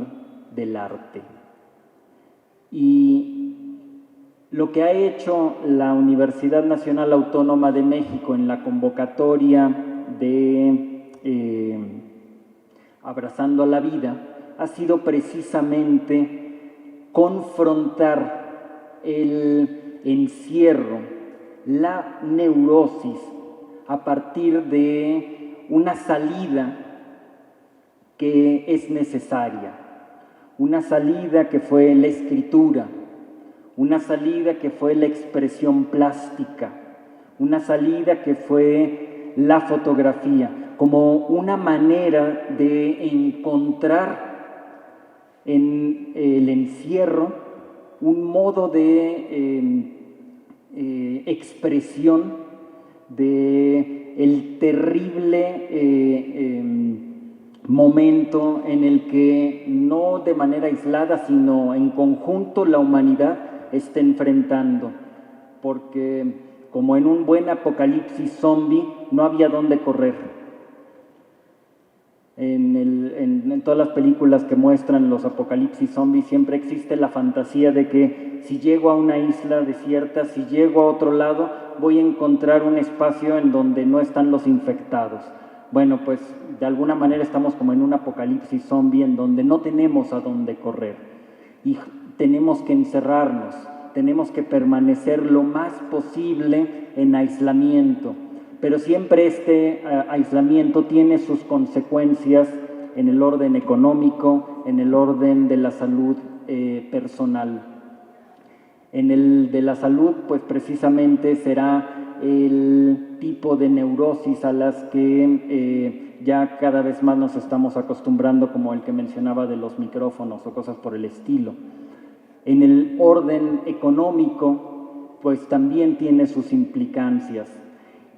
del arte. Y lo que ha hecho la Universidad Nacional Autónoma de México en la convocatoria de Abrazando a la Vida ha sido precisamente confrontar el encierro, la neurosis, a partir de una salida que es necesaria, una salida que fue la escritura, una salida que fue la expresión plástica, una salida que fue la fotografía, como una manera de encontrar en el encierro un modo de expresión de el terrible momento en el que no de manera aislada, sino en conjunto la humanidad está enfrentando, porque como en un buen apocalipsis zombie no había dónde correr. En todas las películas que muestran los apocalipsis zombies siempre existe la fantasía de que si llego a una isla desierta, si llego a otro lado, voy a encontrar un espacio en donde no están los infectados. Bueno, pues de alguna manera estamos como en un apocalipsis zombie en donde no tenemos a dónde correr y tenemos que encerrarnos, tenemos que permanecer lo más posible en aislamiento. Pero siempre este aislamiento tiene sus consecuencias en el orden económico, en el orden de la salud personal. En el de la salud, pues precisamente será el tipo de neurosis a las que ya cada vez más nos estamos acostumbrando, como el que mencionaba de los micrófonos o cosas por el estilo. En el orden económico, pues también tiene sus implicancias.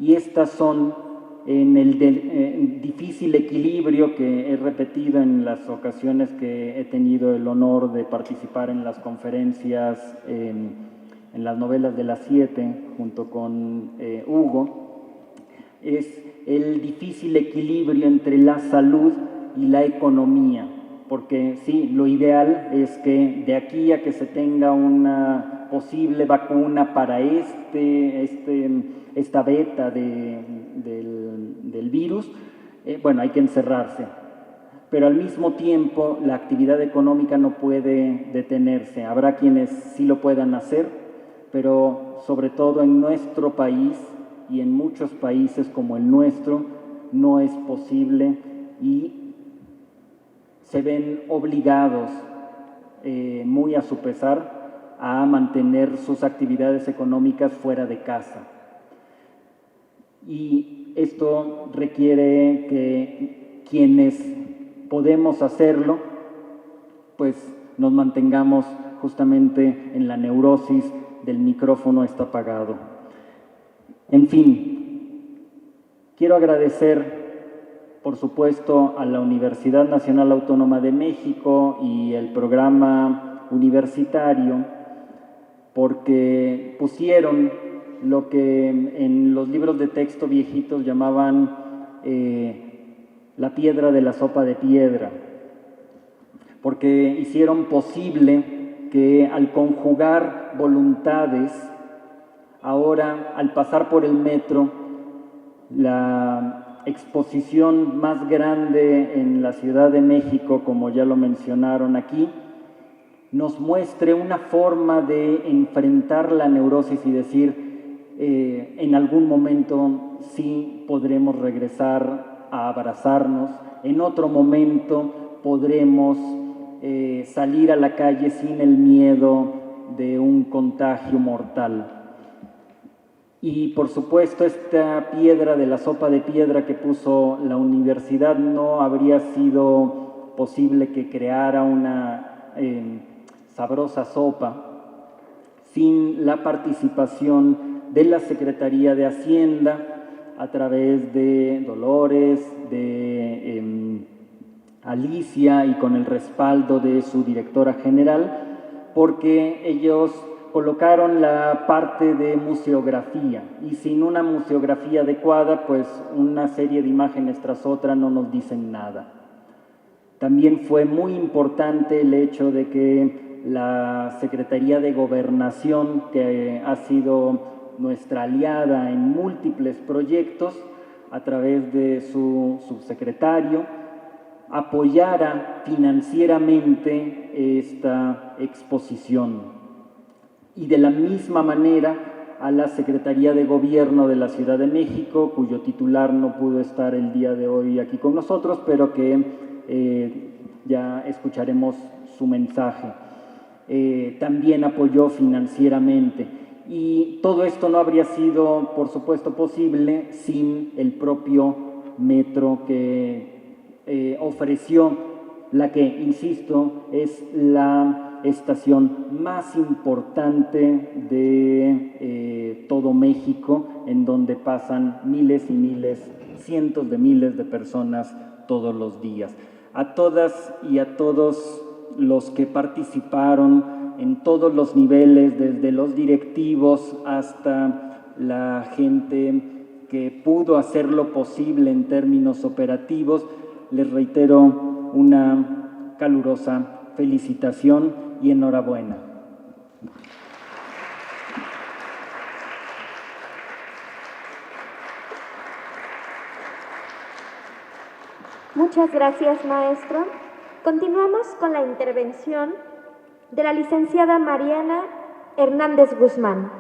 Y estas son en el difícil equilibrio que he repetido en las ocasiones que he tenido el honor de participar en las conferencias, en las novelas de las 7, junto con Hugo, es el difícil equilibrio entre la salud y la economía, porque sí, lo ideal es que de aquí a que se tenga una posible vacuna para esta beta del virus, bueno, hay que encerrarse. Pero al mismo tiempo la actividad económica no puede detenerse. Habrá quienes sí lo puedan hacer, pero sobre todo en nuestro país y en muchos países como el nuestro no es posible y se ven obligados, muy a su pesar, a mantener sus actividades económicas fuera de casa. Y esto requiere que quienes podemos hacerlo, pues nos mantengamos justamente en la neurosis del micrófono está apagado. En fin, quiero agradecer, por supuesto, a la Universidad Nacional Autónoma de México y el programa universitario, porque pusieron lo que en los libros de texto viejitos llamaban la piedra de la sopa de piedra, porque hicieron posible que al conjugar voluntades, ahora al pasar por el metro, la exposición más grande en la Ciudad de México, como ya lo mencionaron aquí, nos muestre una forma de enfrentar la neurosis y decir, en algún momento sí podremos regresar a abrazarnos, en otro momento podremos salir a la calle sin el miedo de un contagio mortal. Y por supuesto esta piedra de la sopa de piedra que puso la universidad no habría sido posible que creara una sabrosa sopa sin la participación de la Secretaría de Hacienda, a través de Dolores, de Alicia y con el respaldo de su directora general, porque ellos colocaron la parte de museografía y sin una museografía adecuada, pues una serie de imágenes tras otra no nos dicen nada. También fue muy importante el hecho de que la Secretaría de Gobernación, que ha sido nuestra aliada en múltiples proyectos, a través de su subsecretario, apoyara financieramente esta exposición. Y de la misma manera a la Secretaría de Gobierno de la Ciudad de México, cuyo titular no pudo estar el día de hoy aquí con nosotros, pero que ya escucharemos su mensaje. También apoyó financieramente. Y todo esto no habría sido, por supuesto, posible sin el propio metro que ofreció la que, insisto, es la estación más importante de todo México, en donde pasan miles y miles, cientos de miles de personas todos los días. A todas y a todos los que participaron en todos los niveles, desde los directivos hasta la gente que pudo hacerlo posible en términos operativos, les reitero una calurosa felicitación y enhorabuena. Muchas gracias, maestro. Continuamos con la intervención de la licenciada Mariana Hernández Guzmán.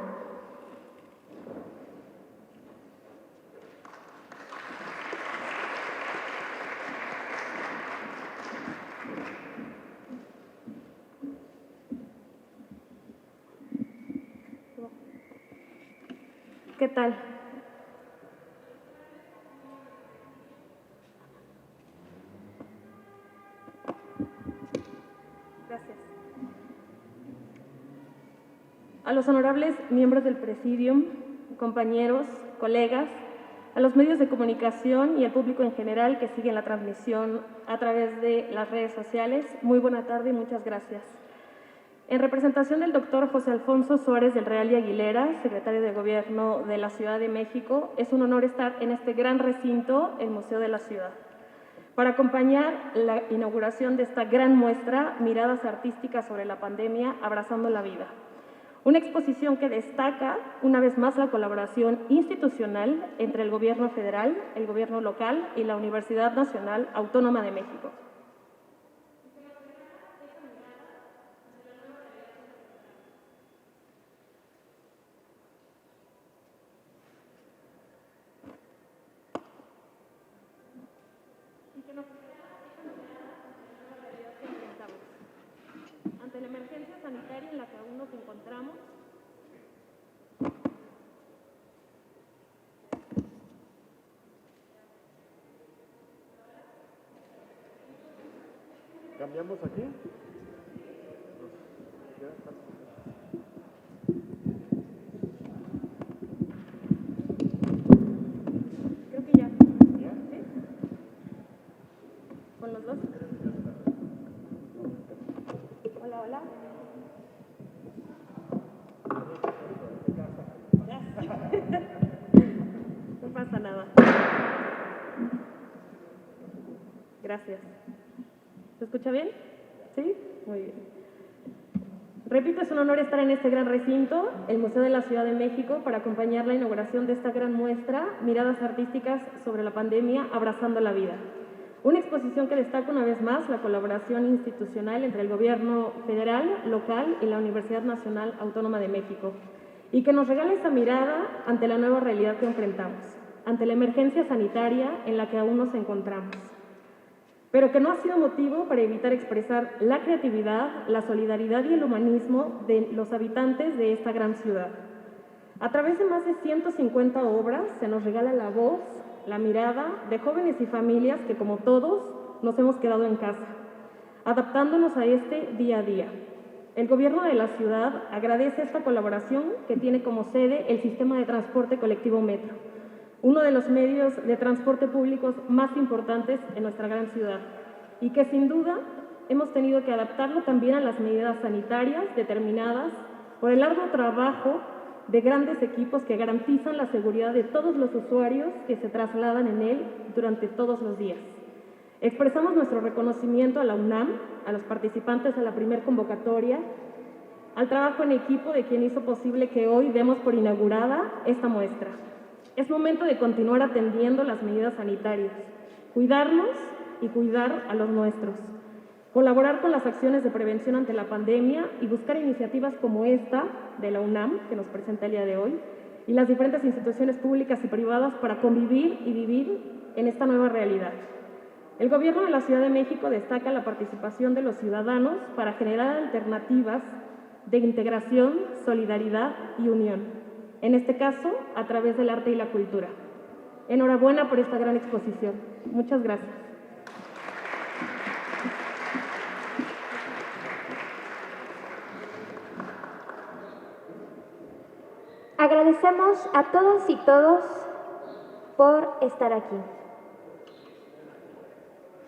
¿Qué tal? Gracias. A los honorables miembros del Presidium, compañeros, colegas, a los medios de comunicación y al público en general que siguen la transmisión a través de las redes sociales, muy buena tarde y muchas gracias. En representación del doctor José Alfonso Suárez del Real y Aguilera, secretario de Gobierno de la Ciudad de México, es un honor estar en este gran recinto, el Museo de la Ciudad, para acompañar la inauguración de esta gran muestra, Miradas Artísticas sobre la Pandemia, Abrazando la Vida. Una exposición que destaca, una vez más, la colaboración institucional entre el Gobierno federal, el Gobierno local y la Universidad Nacional Autónoma de México. Ante la emergencia sanitaria en la que aún nos encontramos, ¿cambiamos aquí? creo que ya. ¿Sí? ¿Con los dos? Hola, hola. No pasa nada. Gracias. ¿Se escucha bien? ¿Sí? Muy bien. Repito, es un honor estar en este gran recinto, el Museo de la Ciudad de México, para acompañar la inauguración de esta gran muestra, Miradas Artísticas sobre la Pandemia, Abrazando la Vida. Una exposición que destaca una vez más la colaboración institucional entre el Gobierno federal, local y la Universidad Nacional Autónoma de México, y que nos regala esa mirada ante la nueva realidad que enfrentamos, ante la emergencia sanitaria en la que aún nos encontramos, pero que no ha sido motivo para evitar expresar la creatividad, la solidaridad y el humanismo de los habitantes de esta gran ciudad. A través de más de 150 obras se nos regala la voz, la mirada de jóvenes y familias que, como todos, nos hemos quedado en casa, adaptándonos a este día a día. El Gobierno de la ciudad agradece esta colaboración que tiene como sede el sistema de transporte colectivo Metro, uno de los medios de transporte públicos más importantes en nuestra gran ciudad, y que sin duda hemos tenido que adaptarlo también a las medidas sanitarias determinadas por el arduo trabajo de grandes equipos que garantizan la seguridad de todos los usuarios que se trasladan en él durante todos los días. Expresamos nuestro reconocimiento a la UNAM, a los participantes de la primer convocatoria, al trabajo en equipo de quien hizo posible que hoy demos por inaugurada esta muestra. Es momento de continuar atendiendo las medidas sanitarias, cuidarnos y cuidar a los nuestros, colaborar con las acciones de prevención ante la pandemia y buscar iniciativas como esta de la UNAM, que nos presenta el día de hoy, y las diferentes instituciones públicas y privadas para convivir y vivir en esta nueva realidad. El Gobierno de la Ciudad de México destaca la participación de los ciudadanos para generar alternativas de integración, solidaridad y unión, en este caso a través del arte y la cultura. Enhorabuena por esta gran exposición. Muchas gracias. Agradecemos a todas y todos por estar aquí.